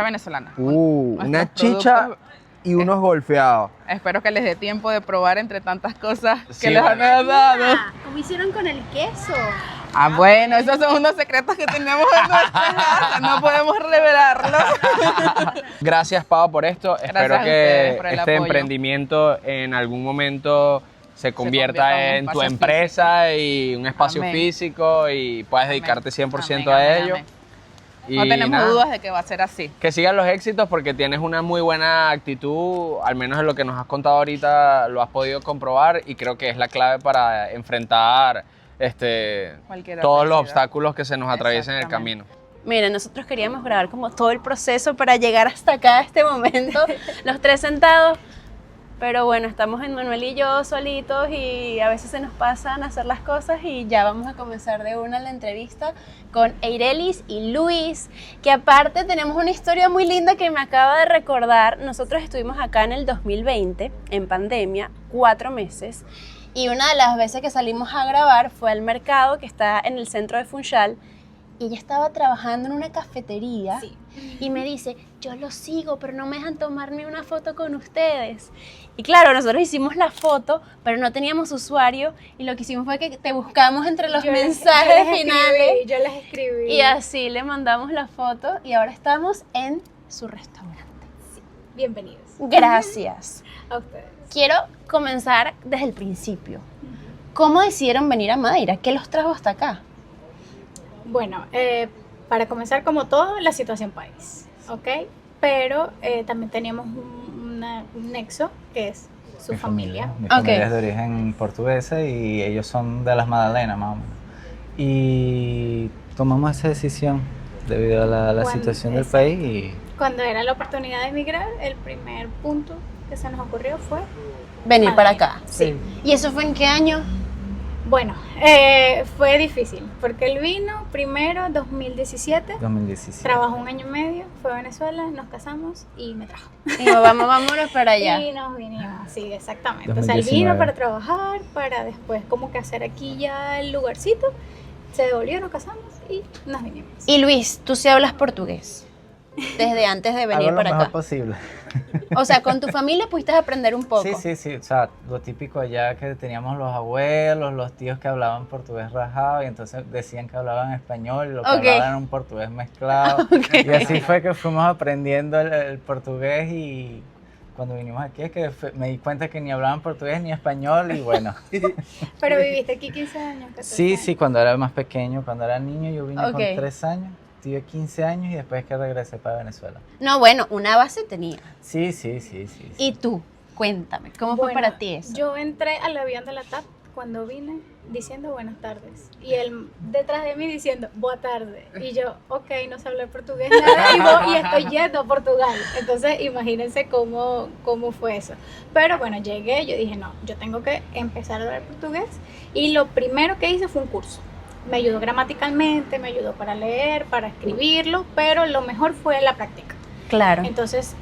venezolana. Una Nuestros chicha productos. y unos golfeados. Espero que les dé tiempo de probar entre tantas cosas que Sí, les bueno. han dado. ¿Cómo hicieron con el queso? Ah, bueno, esos son unos secretos que tenemos en nuestra casa, no podemos revelarlos. Gracias, Pau, por esto. Espero a ustedes por que el este apoyo. emprendimiento en algún momento se convierta convierta en en un tu espacio empresa y un espacio Amén. físico y puedas dedicarte 100% Amén, a amén, ello. amén. Y No tenemos nada, dudas de que va a ser así. que sigan los éxitos porque tienes una muy buena actitud, al menos en lo que nos has contado ahorita lo has podido comprobar y creo que es la clave para enfrentar Cualquier todos los adversidad. obstáculos que se nos atraviesen en el Exactamente. camino. Mira, nosotros queríamos grabar como todo el proceso para llegar hasta acá, a este momento, los tres sentados. Pero bueno, estamos en Manuel y yo solitos y a veces se nos pasan a hacer las cosas y ya vamos a comenzar de una la entrevista con Eirelis y Luis, que aparte tenemos una historia muy linda que me acaba de recordar. Nosotros estuvimos acá en el 2020, en pandemia, 4 meses, y una de las veces que salimos a grabar fue al mercado que está en el centro de Funchal. Y ella estaba trabajando en una cafetería y me dice, yo los sigo, pero no me dejan tomarme una foto con ustedes. Y claro, nosotros hicimos la foto, pero no teníamos usuario y lo que hicimos fue que te buscamos entre los mensajes finales. Yo les escribí. Y así le mandamos la foto y ahora estamos en su restaurante. Bienvenidos. Gracias. A ustedes. Quiero comenzar desde el principio. ¿Cómo decidieron venir a Madeira? ¿Qué los trajo hasta acá? Bueno, para comenzar como todo, la situación país, ¿ok? Pero también teníamos un nexo que es su familia. Mi familia es de origen portuguesa y ellos son de las Magdalenas, más o menos. Y tomamos esa decisión debido a la Cuando- situación del exacto. país y Cuando era la oportunidad de emigrar, el primer punto que se nos ocurrió fue venir para Madeira, acá. sí. ¿Y eso fue en qué año? Bueno, fue difícil, porque él vino primero 2017, 2017. trabajó 1 año y medio, fue a Venezuela, nos casamos y me trajo. Y vámonos para allá. Y nos vinimos, sí, exactamente. O sea, él vino 2019. para trabajar, para después como que hacer aquí ya el lugarcito, se devolvió, nos casamos y nos vinimos. Y Luis, tú sí hablas portugués desde antes de venir Hago lo para mejor acá. posible. O sea, con tu familia pudiste aprender un poco. Sí, o sea, lo típico allá que teníamos los abuelos, los tíos que hablaban portugués rajado y entonces decían que hablaban español y lo que Ok. hablaban era un portugués mezclado. Y así fue que fuimos aprendiendo el portugués y cuando vinimos aquí es que me di cuenta que ni hablaban portugués ni español y bueno. Pero viviste aquí 15 años. 14 Sí, años. sí, cuando era más pequeño, cuando era niño yo vine Ok. con 3 años, tuve 15 años y después que regresé para Venezuela. No, bueno, una base tenía. Sí. ¿Y tú? Cuéntame, ¿cómo fue Bueno, para ti eso? Yo entré al avión de la TAP cuando vine diciendo buenas tardes y él detrás de mí diciendo buena tarde y yo, ok, no sé hablar portugués nada y estoy yendo a Portugal. Entonces imagínense cómo fue eso. Pero bueno, llegué, yo dije no, yo tengo que empezar a hablar portugués y lo primero que hice fue un curso. Me ayudó gramaticalmente, me ayudó para leer, para escribirlo, pero lo mejor fue la práctica. Claro. Entonces,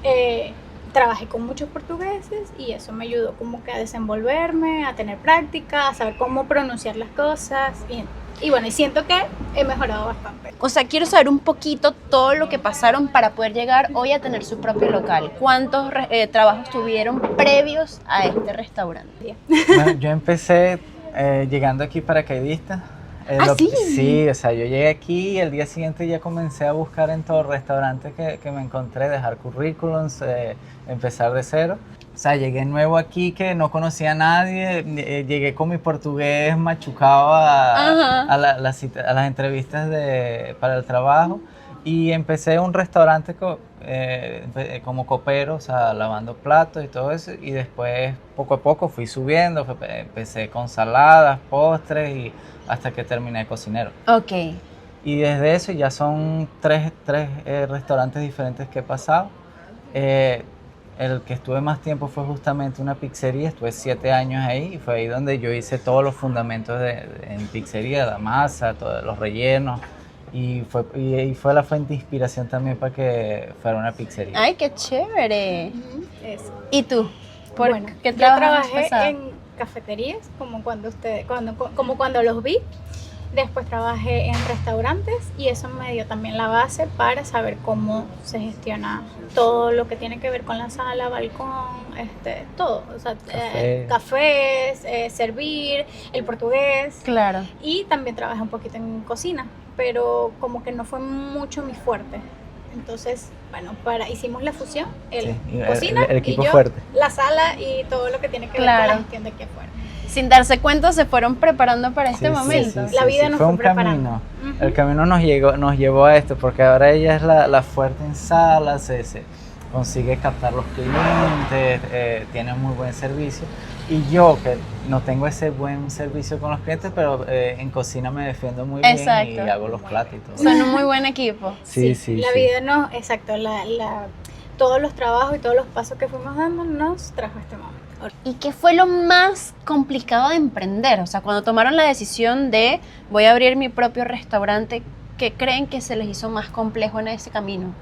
trabajé con muchos portugueses y eso me ayudó como que a desenvolverme, a tener práctica, a saber cómo pronunciar las cosas. Y bueno, y siento que he mejorado bastante. O sea, quiero saber un poquito todo lo que pasaron para poder llegar hoy a tener su propio local. ¿Cuántos trabajos tuvieron previos a este restaurante? Bueno, yo empecé llegando aquí paracaidista. ¿Sí? Sí, o sea, yo llegué aquí y el día siguiente ya comencé a buscar en todo restaurante que me encontré, dejar currículums, empezar de cero. O sea, llegué nuevo aquí que no conocía a nadie, llegué con mi portugués machucado a las entrevistas para el trabajo y empecé un restaurante como copero, o sea, lavando platos y todo eso y después poco a poco fui subiendo, empecé con saladas, postres y hasta que terminé de cocinero. Ok. Y desde eso ya son tres restaurantes diferentes que he pasado. El que estuve más tiempo fue justamente una pizzería, estuve 7 años ahí y fue ahí donde yo hice todos los fundamentos en pizzería, la masa, todos los rellenos y fue la fuente de inspiración también para que fuera una pizzería. ¡Ay, qué chévere! Eso. ¿Y tú? Bueno, qué yo trabajas trabajé pasado? en cafeterías, como cuando los vi. Después trabajé en restaurantes y eso me dio también la base para saber cómo se gestiona todo lo que tiene que ver con la sala, balcón, todo. O sea, cafés, servir, el portugués. Claro. Y también trabajé un poquito en cocina, pero como que no fue mucho mi fuerte. Entonces, bueno, hicimos la fusión, cocina el equipo y yo, fuerte. la sala y todo lo que tiene que ver con la gestión de aquí afuera. Sin darse cuenta se fueron preparando para este Sí, momento. La vida nos fue un preparando. camino. El camino nos llevó a esto, porque ahora ella es la fuerte en salas, se consigue captar los clientes, tiene muy buen servicio. Y yo, que no tengo ese buen servicio con los clientes, pero en cocina me defiendo muy bien y hago los platos y todo. Son un muy buen equipo. Sí. La vida nos, exacto, todos los trabajos y todos los pasos que fuimos dando nos trajo a este momento. ¿Y qué fue lo más complicado de emprender? O sea, cuando tomaron la decisión de voy a abrir mi propio restaurante, ¿qué creen que se les hizo más complejo en ese camino?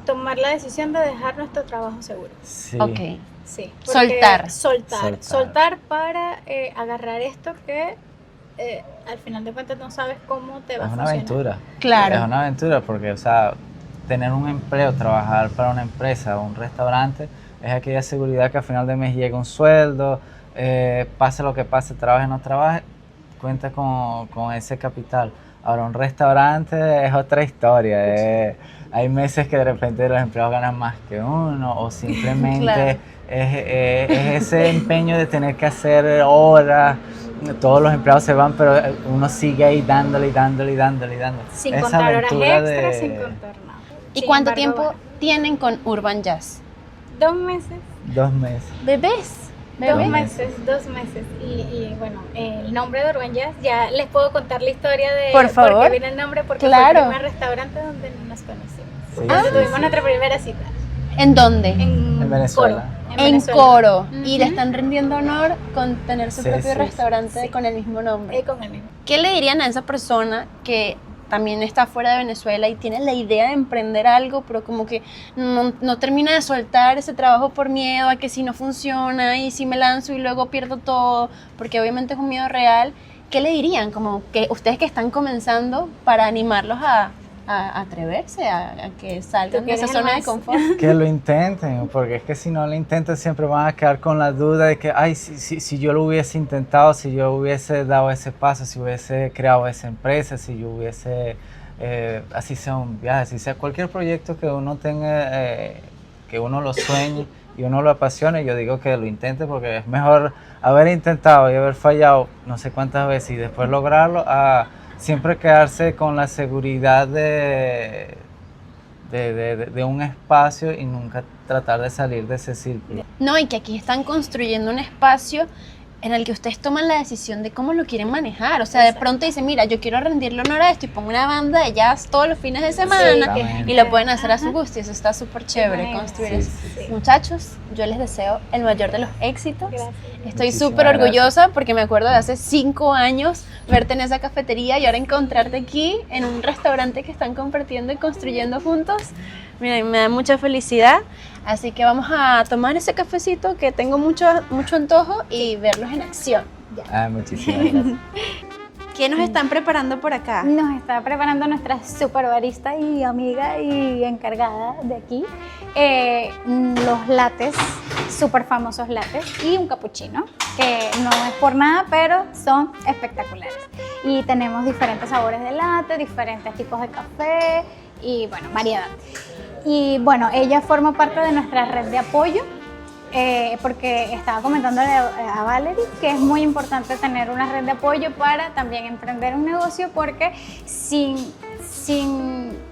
Tomar la decisión de dejar nuestro trabajo seguro. Sí. Ok. Sí. Soltar para agarrar esto que al final de cuentas no sabes cómo te va a Es una funcionar. aventura. Claro. Es una aventura porque, o sea, tener un empleo, trabajar para una empresa o un restaurante, es aquella seguridad que al final de mes llega un sueldo, pase lo que pase, trabaje o no trabaje, cuenta con ese capital. Ahora, un restaurante es otra historia. Hay meses que de repente los empleados ganan más que uno o simplemente Claro. es ese empeño de tener que hacer horas. Todos los empleados se van, pero uno sigue ahí dándole. Sin Esa contar horas aventura extras, sin contar nada. ¿Y Sin cuánto embargo, tiempo tienen con Urban Jazz? 2 meses. 2 meses. ¿Bebés? 2 meses. Y bueno, el nombre de Urban Jazz, ya les puedo contar la historia de Por favor. por qué viene el nombre, porque Claro. fue el primer restaurante donde nos conocimos. Sí, Donde sí, tuvimos sí. nuestra primera cita. ¿En dónde? En Venezuela. Coro, En Venezuela. Coro. Ujú. Y le están rendiendo honor con tener su Sí, propio sí, restaurante sí. con el mismo nombre. Con el mismo. ¿Qué le dirían a esa persona que también está fuera de Venezuela y tiene la idea de emprender algo, pero como que no termina de soltar ese trabajo por miedo a que si no funciona y si me lanzo y luego pierdo todo, porque obviamente es un miedo real? ¿Qué le dirían? Como que ustedes que están comenzando para animarlos a atreverse, a que salgan de esa zona de confort. Que lo intenten, porque es que si no lo intentan siempre van a quedar con la duda de que, ay, si yo lo hubiese intentado, si yo hubiese dado ese paso, si hubiese creado esa empresa, si yo hubiese, así sea un viaje, así sea cualquier proyecto que uno tenga, que uno lo sueñe y uno lo apasione, yo digo que lo intente porque es mejor haber intentado y haber fallado no sé cuántas veces y después lograrlo a siempre quedarse con la seguridad de un espacio y nunca tratar de salir de ese círculo. No, y que aquí están construyendo un espacio en el que ustedes toman la decisión de cómo lo quieren manejar. O sea, de pronto dicen, mira, yo quiero rendirle honor a esto y pongo una banda de jazz todos los fines de semana y lo pueden hacer a su gusto y eso está súper chévere construir eso. Muchachos, yo les deseo el mayor de los éxitos. Gracias. Estoy Muchísimas súper gracias. orgullosa porque me acuerdo de hace 5 años verte en esa cafetería y ahora encontrarte aquí en un restaurante que están compartiendo y construyendo juntos. Mira, me da mucha felicidad. Así que vamos a tomar ese cafecito que tengo mucho antojo y verlos en acción. Muchísimas gracias. ¿Qué nos están preparando por acá? Nos está preparando nuestra super barista y amiga y encargada de aquí los lates, súper famosos lates y un cappuccino, que no es por nada, pero son espectaculares. Y tenemos diferentes sabores de latte, diferentes tipos de café y bueno, variedad. Y bueno, ella forma parte de nuestra red de apoyo. Porque estaba comentándole a Valerie que es muy importante tener una red de apoyo para también emprender un negocio, porque sin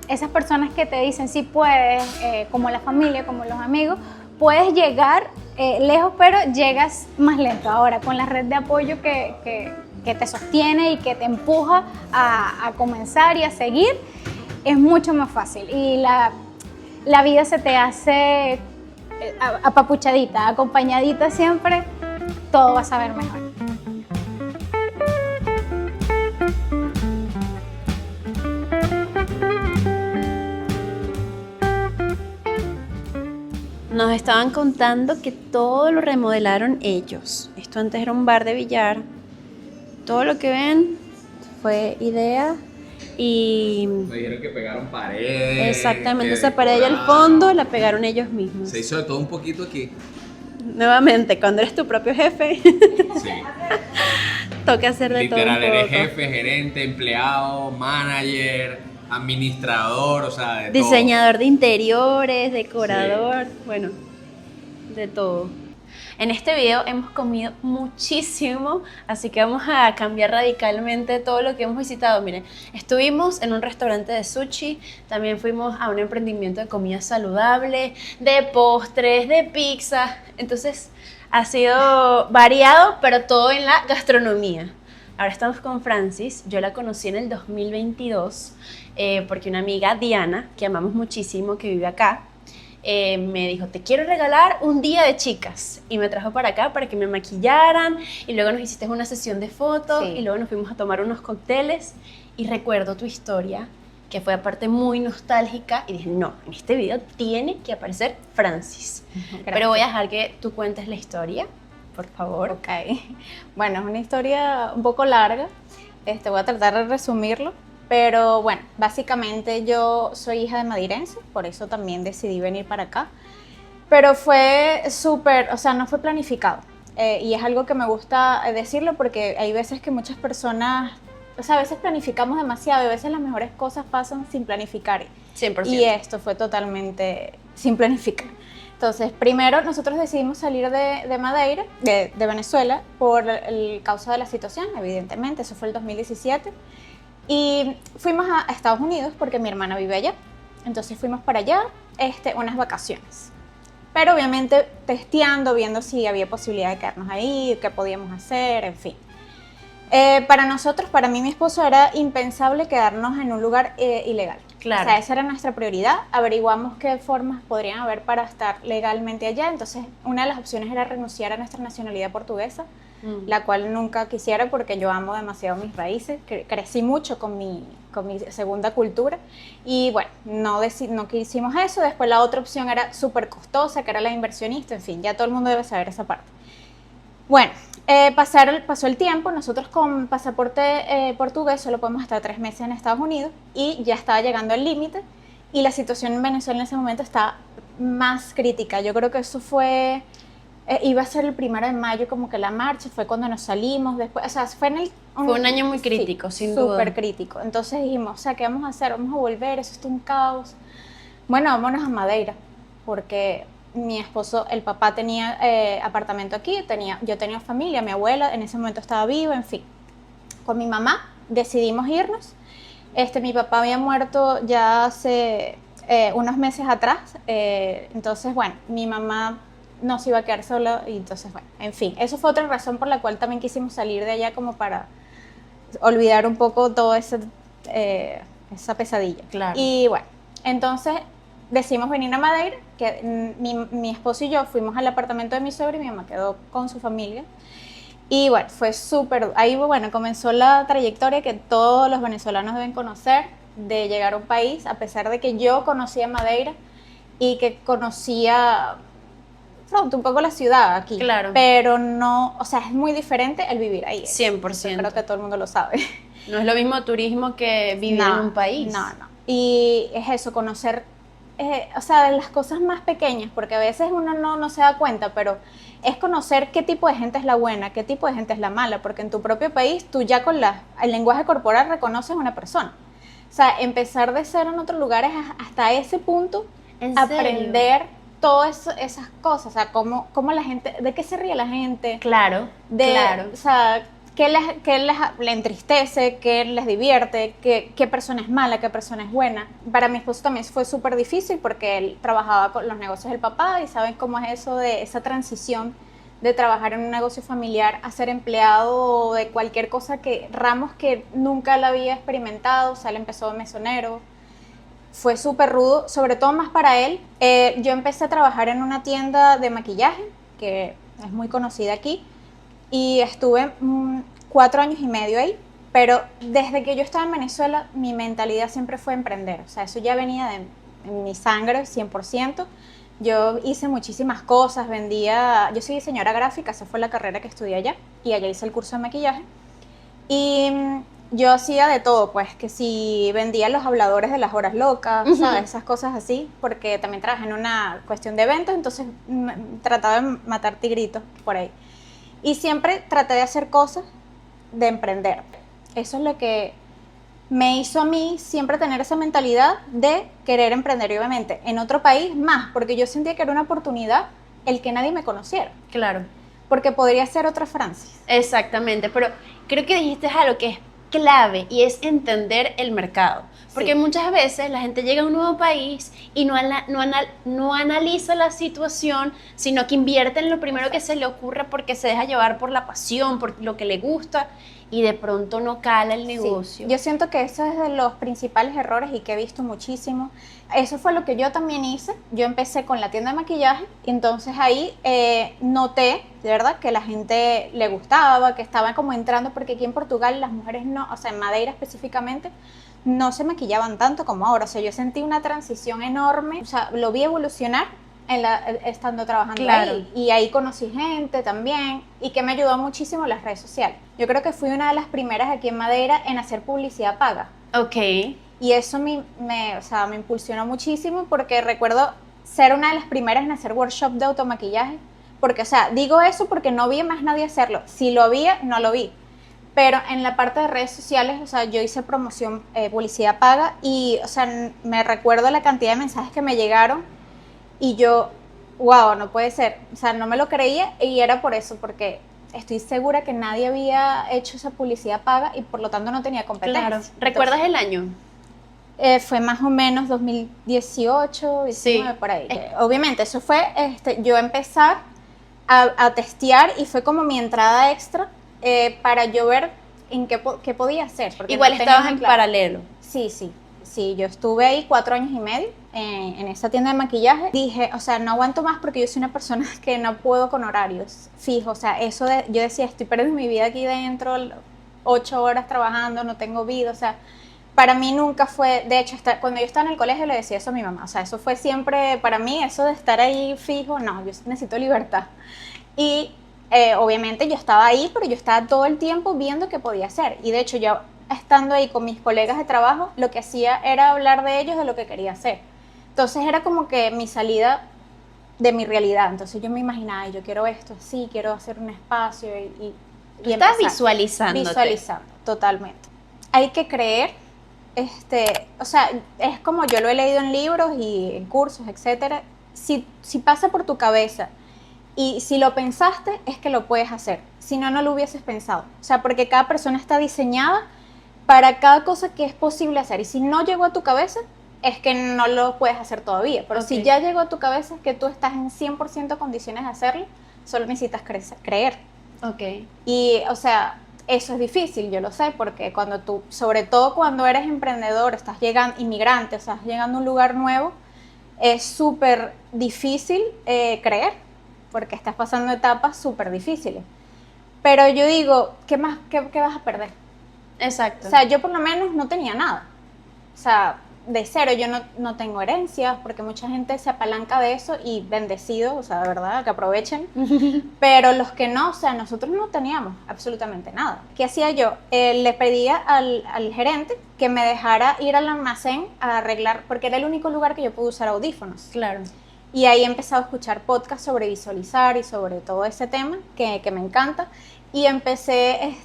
esas personas que te dicen sí puedes, como la familia, como los amigos, puedes llegar lejos, pero llegas más lento. Ahora, con la red de apoyo que te sostiene y que te empuja a comenzar y a seguir, es mucho más fácil y la vida se te hace apapuchadita, acompañadita siempre, todo va a saber mejor. Nos estaban contando que todo lo remodelaron ellos. Esto antes era un bar de billar. Todo lo que ven fue idea y... Me dijeron que pegaron paredes. Exactamente, que esa pared allá al decoraron. fondo la pegaron ellos mismos. Se hizo de todo un poquito aquí. Nuevamente, cuando eres tu propio jefe, Sí. toca hacer de Literal, todo un eres poco. jefe, gerente, empleado, manager, administrador, o sea, de Diseñador de interiores, decorador, bueno, de todo. En este video hemos comido muchísimo, así que vamos a cambiar radicalmente todo lo que hemos visitado. Miren, estuvimos en un restaurante de sushi, también fuimos a un emprendimiento de comida saludable, de postres, de pizza. Entonces ha sido variado, pero todo en la gastronomía. Ahora estamos con Francis. Yo la conocí en el 2022 porque una amiga, Diana, que amamos muchísimo, que vive acá, me dijo, te quiero regalar un día de chicas, y me trajo para acá para que me maquillaran y luego nos hiciste una sesión de fotos y luego nos fuimos a tomar unos cócteles y recuerdo tu historia, que fue aparte muy nostálgica, y dije, no, en este video tiene que aparecer Francis. Pero voy a dejar que tú cuentes la historia, por favor. Ok, bueno, es una historia un poco larga, voy a tratar de resumirlo. Pero bueno, básicamente yo soy hija de madirense, por eso también decidí venir para acá. Pero fue súper, o sea, no fue planificado. Y es algo que me gusta decirlo porque hay veces que muchas personas, o sea, a veces planificamos demasiado y a veces las mejores cosas pasan sin planificar. 100%. Y esto fue totalmente sin planificar. Entonces, primero nosotros decidimos salir de Madeira, de Venezuela, por el causa de la situación, evidentemente, eso fue el 2017. Y fuimos a Estados Unidos porque mi hermana vive allá. Entonces fuimos para allá unas vacaciones. Pero obviamente testeando, viendo si había posibilidad de quedarnos ahí, qué podíamos hacer, en fin. Para nosotros, para mí y mi esposo, era impensable quedarnos en un lugar ilegal. Claro. O sea, esa era nuestra prioridad. Averiguamos qué formas podrían haber para estar legalmente allá. Entonces, una de las opciones era renunciar a nuestra nacionalidad portuguesa, la cual nunca quisiera porque yo amo demasiado mis raíces. Crecí mucho con mi segunda cultura. Y bueno, no quisimos eso. Después la otra opción era súper costosa, que era la inversionista. En fin, ya todo el mundo debe saber esa parte. Bueno, pasó el tiempo, nosotros con pasaporte portugués solo podemos estar 3 meses en Estados Unidos y ya estaba llegando al límite y la situación en Venezuela en ese momento estaba más crítica. Yo creo que eso fue, iba a ser el 1 de mayo como que la marcha, fue cuando nos salimos después, o sea, fue un año muy crítico, sin duda. Súper crítico. Entonces dijimos, o sea, ¿qué vamos a hacer? Vamos a volver, eso está un caos. Bueno, vámonos a Madeira, porque mi esposo, el papá tenía apartamento aquí, yo tenía familia, mi abuela en ese momento estaba viva, en fin. Con mi mamá decidimos irnos. Mi papá había muerto ya hace unos meses atrás, entonces, bueno, mi mamá no se iba a quedar sola y entonces, bueno, en fin. Eso fue otra razón por la cual también quisimos salir de allá como para olvidar un poco toda esa pesadilla. Claro. Y bueno, entonces decidimos venir a Madeira, que mi esposo y yo fuimos al apartamento de mi suegra y mi mamá quedó con su familia. Y bueno, fue súper, ahí bueno, comenzó la trayectoria que todos los venezolanos deben conocer, de llegar a un país, a pesar de que yo conocía Madeira y que conocía pronto un poco la ciudad aquí. Claro. Pero no, o sea, es muy diferente el vivir ahí. 100%. Creo que todo el mundo lo sabe. No es lo mismo turismo que vivir en un país. No. Y es eso, conocer, o sea, las cosas más pequeñas, porque a veces uno no se da cuenta, pero es conocer qué tipo de gente es la buena, qué tipo de gente es la mala, porque en tu propio país tú ya con el lenguaje corporal reconoces a una persona. O sea, empezar de cero en otros lugares hasta ese punto, aprender todas esas cosas, o sea, cómo la gente, de qué se ríe la gente. Claro, claro. O sea, qué le entristece, qué les divierte, qué persona es mala, qué persona es buena. Para mi esposo también fue súper difícil porque él trabajaba con los negocios del papá y saben cómo es eso de esa transición de trabajar en un negocio familiar a ser empleado de cualquier cosa, ramos que nunca la había experimentado. O sea, él empezó de mesonero. Fue súper rudo, sobre todo más para él. Yo empecé a trabajar en una tienda de maquillaje que es muy conocida aquí. Y estuve 4 años y medio ahí, pero desde que yo estaba en Venezuela, mi mentalidad siempre fue emprender. O sea, eso ya venía en mi sangre, 100%. Yo hice muchísimas cosas, yo soy diseñadora gráfica, esa fue la carrera que estudié allá, y allá hice el curso de maquillaje. Y yo hacía de todo, pues, que si vendía los habladores de las horas locas, ¿sabes? Esas cosas así, porque también trabajé en una cuestión de eventos, entonces trataba de matar tigritos por ahí. Y siempre traté de hacer cosas de emprender. Eso es lo que me hizo a mí siempre tener esa mentalidad de querer emprender, y obviamente en otro país más, porque yo sentía que era una oportunidad el que nadie me conociera. Claro. Porque podría ser otra Francis. Exactamente, pero creo que dijiste algo que es clave y es entender el mercado. Porque muchas veces la gente llega a un nuevo país y no analiza la situación, sino que invierte en lo primero que se le ocurra porque se deja llevar por la pasión, por lo que le gusta, y de pronto no cala el negocio. Sí. Yo siento que ese es de los principales errores y que he visto muchísimo. Eso fue lo que yo también hice. Yo empecé con la tienda de maquillaje y entonces ahí noté, de verdad, que la gente le gustaba, que estaba como entrando, porque aquí en Portugal las mujeres no, o sea, en Madeira específicamente, no se maquillaban tanto como ahora. O sea, yo sentí una transición enorme, o sea, lo vi evolucionar estando trabajando ahí. Y ahí conocí gente también, y que me ayudó muchísimo las redes sociales. Yo creo que fui una de las primeras aquí en Madeira en hacer publicidad paga. Ok. Y eso me impulsionó muchísimo, porque recuerdo ser una de las primeras en hacer workshop de automaquillaje. Porque, o sea, digo eso porque no vi más nadie hacerlo. Si lo había, no lo vi. Pero en la parte de redes sociales, o sea, yo hice promoción, publicidad paga, y, o sea, me recuerdo la cantidad de mensajes que me llegaron. Y yo, wow, no puede ser. O sea, no me lo creía, y era por eso, porque estoy segura que nadie había hecho esa publicidad paga y por lo tanto no tenía competencia. Claro. ¿Recuerdas el año? Fue más o menos 2018, 19, por ahí. Obviamente, eso fue yo empezar a testear, y fue como mi entrada extra para yo ver en qué podía hacer. Porque igual no tenía estabas en claro. paralelo. Sí. Sí, yo estuve ahí 4 años y medio en esa tienda de maquillaje. Dije, o sea, no aguanto más porque yo soy una persona que no puedo con horarios fijos. O sea, yo decía, estoy perdiendo mi vida aquí dentro, 8 horas trabajando, no tengo vida. O sea, para mí nunca fue, de hecho, cuando yo estaba en el colegio le decía eso a mi mamá. O sea, eso fue siempre, para mí, eso de estar ahí fijo, no, yo necesito libertad. Y obviamente yo estaba ahí, pero yo estaba todo el tiempo viendo qué podía hacer. Y de hecho, yo estando ahí con mis colegas de trabajo, lo que hacía era hablar de ellos, de lo que quería hacer. Entonces era como que mi salida de mi realidad. Entonces yo me imaginaba, yo quiero esto así, quiero hacer un espacio y estás visualizándote. Visualizando, totalmente. Hay que creer, o sea, es como yo lo he leído en libros y en cursos, etcétera. Si pasa por tu cabeza y si lo pensaste, es que lo puedes hacer. Si no, no lo hubieses pensado. O sea, porque cada persona está diseñada para cada cosa que es posible hacer. Y si no llegó a tu cabeza, es que no lo puedes hacer todavía. Pero si ya llegó a tu cabeza, es que tú estás en 100% condiciones de hacerlo, solo necesitas creer. Y, o sea, eso es difícil, yo lo sé, porque cuando tú, sobre todo cuando eres emprendedor, estás llegando, inmigrante, o sea, estás llegando a un lugar nuevo, es súper difícil creer, porque estás pasando etapas súper difíciles. Pero yo digo, ¿qué más? ¿Qué vas a perder? Exacto. O sea, yo por lo menos no tenía nada. O sea, de cero, yo no tengo herencias, porque mucha gente se apalanca de eso y bendecidos, o sea, de verdad, que aprovechen. Pero los que no, o sea, nosotros no teníamos absolutamente nada. ¿Qué hacía yo? Le pedía al gerente que me dejara ir al almacén a arreglar, porque era el único lugar que yo pude usar audífonos. Claro. Y ahí he empezado a escuchar podcasts sobre visualizar y sobre todo ese tema que me encanta. Y empecé,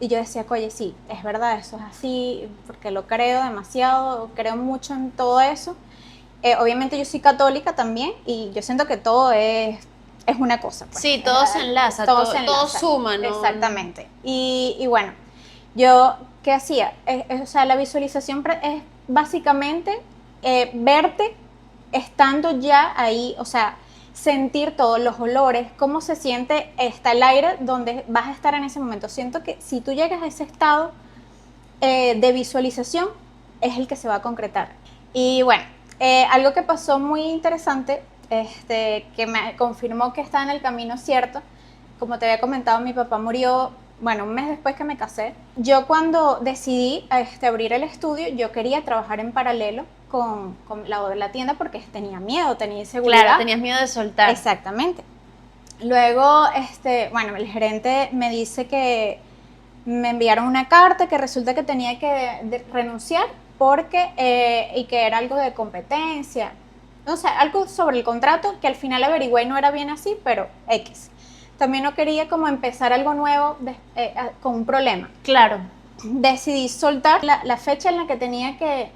y yo decía, oye, sí, es verdad, eso es así, porque lo creo demasiado, creo mucho en todo eso. Obviamente yo soy católica también y yo siento que todo es una cosa. Pues. Sí, todo se enlaza, todo suma, ¿no? Exactamente. Y bueno, yo, ¿qué hacía? O sea, la visualización es básicamente verte estando ya ahí, o sea, sentir todos los olores, cómo se siente el aire donde vas a estar en ese momento. Siento que si tú llegas a ese estado de visualización, es el que se va a concretar. Y bueno, algo que pasó muy interesante, que me confirmó que estaba en el camino cierto, como te había comentado, mi papá murió, bueno, un mes después que me casé. Yo cuando decidí abrir el estudio, yo quería trabajar en paralelo con la tienda porque tenía miedo, tenía inseguridad. Claro, tenías miedo de soltar. Exactamente. Luego, bueno, el gerente me dice que me enviaron una carta que resulta que tenía que renunciar porque, y que era algo de competencia. O sea, algo sobre el contrato que al final averigüé y no era bien así, pero X. También no quería como empezar algo nuevo con un problema. Claro. Decidí soltar la fecha en la que tenía que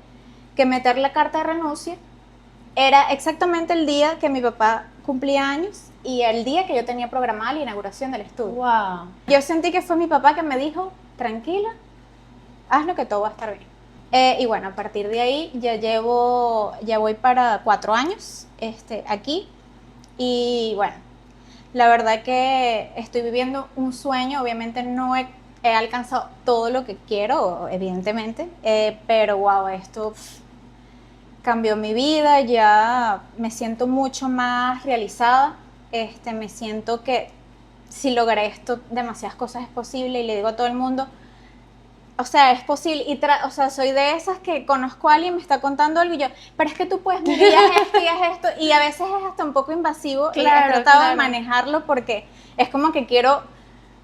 meter la carta de renuncia. Era exactamente el día que mi papá cumplía años y el día que yo tenía programada la inauguración del estudio. Wow. Yo sentí que fue mi papá que me dijo, tranquila, hazlo que todo va a estar bien. Y bueno, a partir de ahí ya voy para 4 años aquí. Y bueno, la verdad que estoy viviendo un sueño. Obviamente no he alcanzado todo lo que quiero, evidentemente, pero wow, esto cambió mi vida. Ya me siento mucho más realizada. Me siento que si logré esto, demasiadas cosas es posible, y le digo a todo el mundo, o sea, es posible, o sea, soy de esas que conozco a alguien, me está contando algo y yo, pero es que tú puedes, mira, y haz esto, y a veces es hasta un poco invasivo. Claro, y he tratado de manejarlo porque es como que quiero,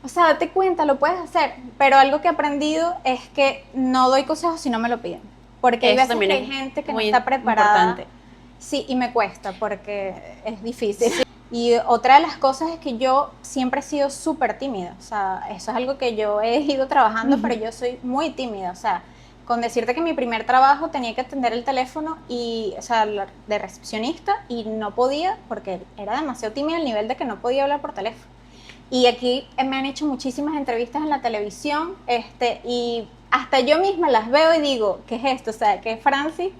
o sea, date cuenta, lo puedes hacer, pero algo que he aprendido es que no doy consejos si no me lo piden, porque hay veces que hay gente que no está preparada. Importante. Sí, y me cuesta porque es difícil. Sí. Y otra de las cosas es que yo siempre he sido súper tímida, o sea, eso es algo que yo he ido trabajando, pero yo soy muy tímida, o sea, con decirte que mi primer trabajo tenía que atender el teléfono y, o sea, de recepcionista, y no podía porque era demasiado tímida al nivel de que no podía hablar por teléfono. Y aquí me han hecho muchísimas entrevistas en la televisión, y hasta yo misma las veo y digo, ¿qué es esto? O sea, que Francis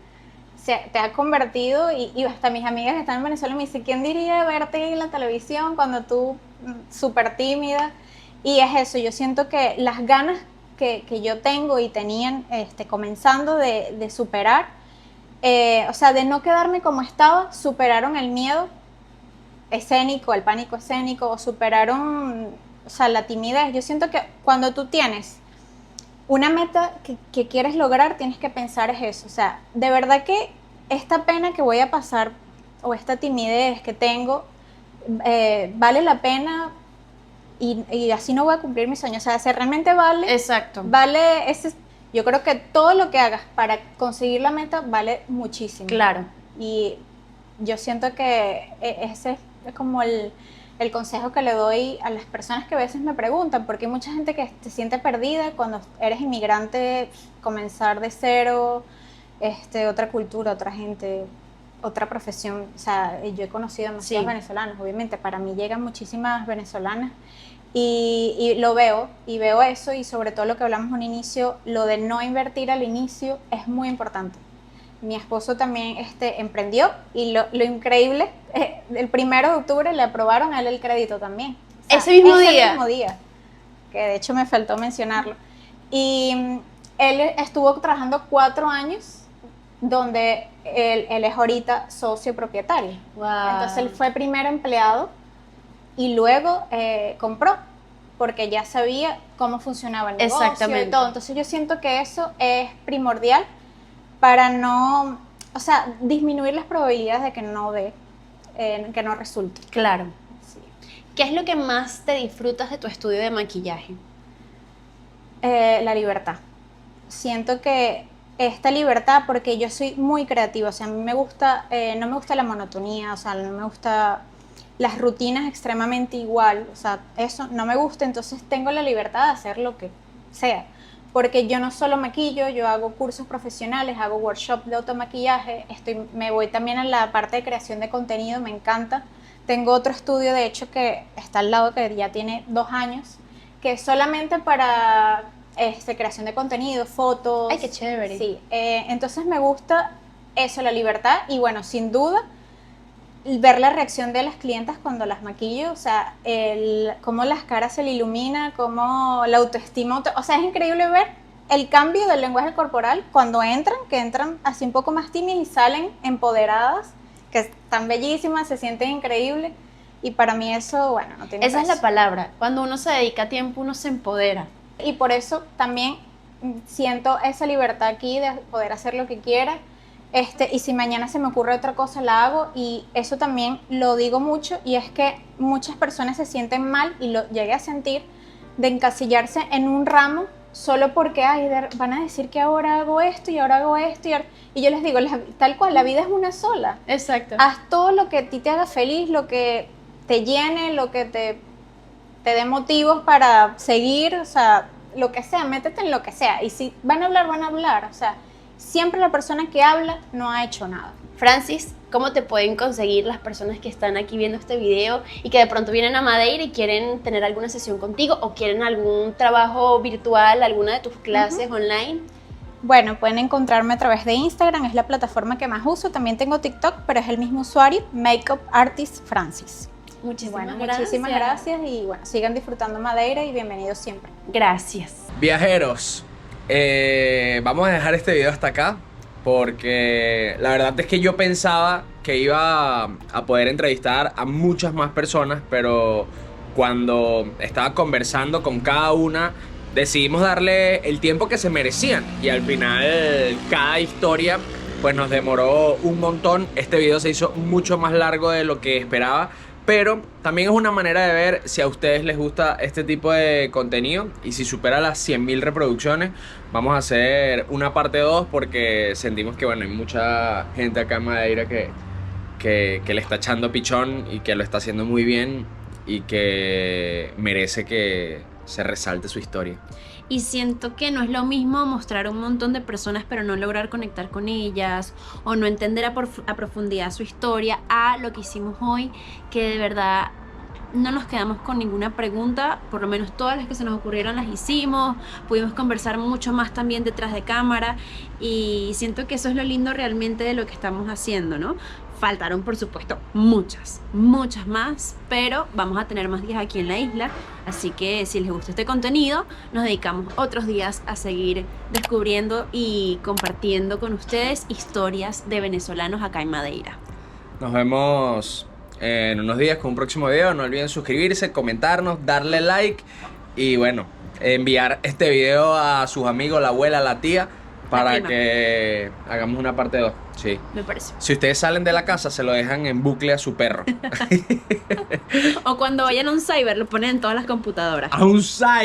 te ha convertido, y hasta mis amigas que están en Venezuela me dicen, ¿quién diría verte en la televisión cuando tú súper tímida? Y es eso, yo siento que las ganas que yo tengo y tenían comenzando de superar, o sea, de no quedarme como estaba, superaron el miedo escénico, el pánico escénico, o superaron, o sea, la timidez. Yo siento que cuando tú tienes una meta que quieres lograr, tienes que pensar es eso. O sea, de verdad que esta pena que voy a pasar o esta timidez que tengo, vale la pena y así no voy a cumplir mis sueños. O sea, si realmente vale. Exacto. Vale, yo creo que todo lo que hagas para conseguir la meta vale muchísimo. Claro. Y yo siento que ese es como el consejo que le doy a las personas que a veces me preguntan, porque hay mucha gente que se siente perdida cuando eres inmigrante, comenzar de cero, otra cultura, otra gente, otra profesión. O sea, yo he conocido demasiados venezolanos, obviamente, para mí llegan muchísimas venezolanas y lo veo, y veo eso, y sobre todo lo que hablamos en un inicio, lo de no invertir al inicio es muy importante. Mi esposo también emprendió y lo increíble, el 1 de octubre le aprobaron a él el crédito también. O sea, ese mismo día, que de hecho me faltó mencionarlo. Y él estuvo trabajando 4 años donde él es ahorita socio propietario. Wow. Entonces él fue primero empleado y luego compró, porque ya sabía cómo funcionaba el negocio. Exactamente. Y todo. Entonces yo siento que eso es primordial para no, o sea, disminuir las probabilidades de que no resulte. Claro. Sí. ¿Qué es lo que más te disfrutas de tu estudio de maquillaje? La libertad. Siento que esta libertad, porque yo soy muy creativa, o sea, a mí me gusta, no me gusta la monotonía, o sea, no me gusta las rutinas extremadamente igual, o sea, eso no me gusta, entonces tengo la libertad de hacer lo que sea. Porque yo no solo maquillo, yo hago cursos profesionales, hago workshops de automaquillaje, me voy también a la parte de creación de contenido, me encanta. Tengo otro estudio, de hecho, que está al lado, que ya tiene 2 años, que es solamente para creación de contenido, fotos. ¡Ay, qué chévere! Sí, entonces me gusta eso, la libertad, y bueno, sin duda, ver la reacción de las clientas cuando las maquillo, o sea, cómo las caras se le ilumina, cómo la autoestima, o sea, es increíble ver el cambio del lenguaje corporal cuando que entran así un poco más tímidas y salen empoderadas, que están bellísimas, se sienten increíbles, y para mí eso, bueno, no tiene Esa es precio. la palabra, cuando uno se dedica tiempo, uno se empodera. Y por eso también siento esa libertad aquí de poder hacer lo que quiera. Y si mañana se me ocurre otra cosa, la hago, y eso también lo digo mucho, y es que muchas personas se sienten mal, y lo llegué a sentir, de encasillarse en un ramo solo porque van a decir que ahora hago esto y ahora hago esto, y yo les digo, tal cual, la vida es una sola. Exacto. Haz todo lo que a ti te haga feliz, lo que te llene, lo que te dé motivos para seguir, o sea, lo que sea, métete en lo que sea, y si van a hablar, o sea, siempre la persona que habla no ha hecho nada. Francis, ¿cómo te pueden conseguir las personas que están aquí viendo este video y que de pronto vienen a Madeira y quieren tener alguna sesión contigo o quieren algún trabajo virtual, alguna de tus clases online? Bueno, pueden encontrarme a través de Instagram, es la plataforma que más uso. También tengo TikTok, pero es el mismo usuario, Makeup Artist Francis. Muchísimas gracias, y bueno, sigan disfrutando Madeira y bienvenidos siempre. Gracias. Viajeros, vamos a dejar este video hasta acá porque la verdad es que yo pensaba que iba a poder entrevistar a muchas más personas, pero cuando estaba conversando con cada una decidimos darle el tiempo que se merecían, y al final cada historia pues nos demoró un montón. Este video se hizo mucho más largo de lo que esperaba, pero también es una manera de ver si a ustedes les gusta este tipo de contenido, y si supera las 100.000 reproducciones vamos a hacer una parte 2, porque sentimos que bueno, hay mucha gente acá en Madeira que le está echando pichón y que lo está haciendo muy bien y que merece que se resalte su historia. Y siento que no es lo mismo mostrar a un montón de personas pero no lograr conectar con ellas o no entender a profundidad su historia, a lo que hicimos hoy, que de verdad no nos quedamos con ninguna pregunta, por lo menos todas las que se nos ocurrieron las hicimos, pudimos conversar mucho más también detrás de cámara, y siento que eso es lo lindo realmente de lo que estamos haciendo, ¿no? Faltaron, por supuesto, muchas más, pero vamos a tener más días aquí en la isla, así que si les gusta este contenido, nos dedicamos otros días a seguir descubriendo y compartiendo con ustedes historias de venezolanos acá en Madeira. Nos vemos en unos días con un próximo video. No olviden suscribirse, comentarnos, darle like y bueno, enviar este video a sus amigos, la abuela, la tía, para prima. que hagamos una parte 2. Sí. Me parece. Si ustedes salen de la casa, se lo dejan en bucle a su perro. O cuando vayan a un cyber, lo ponen en todas las computadoras. A un cyber.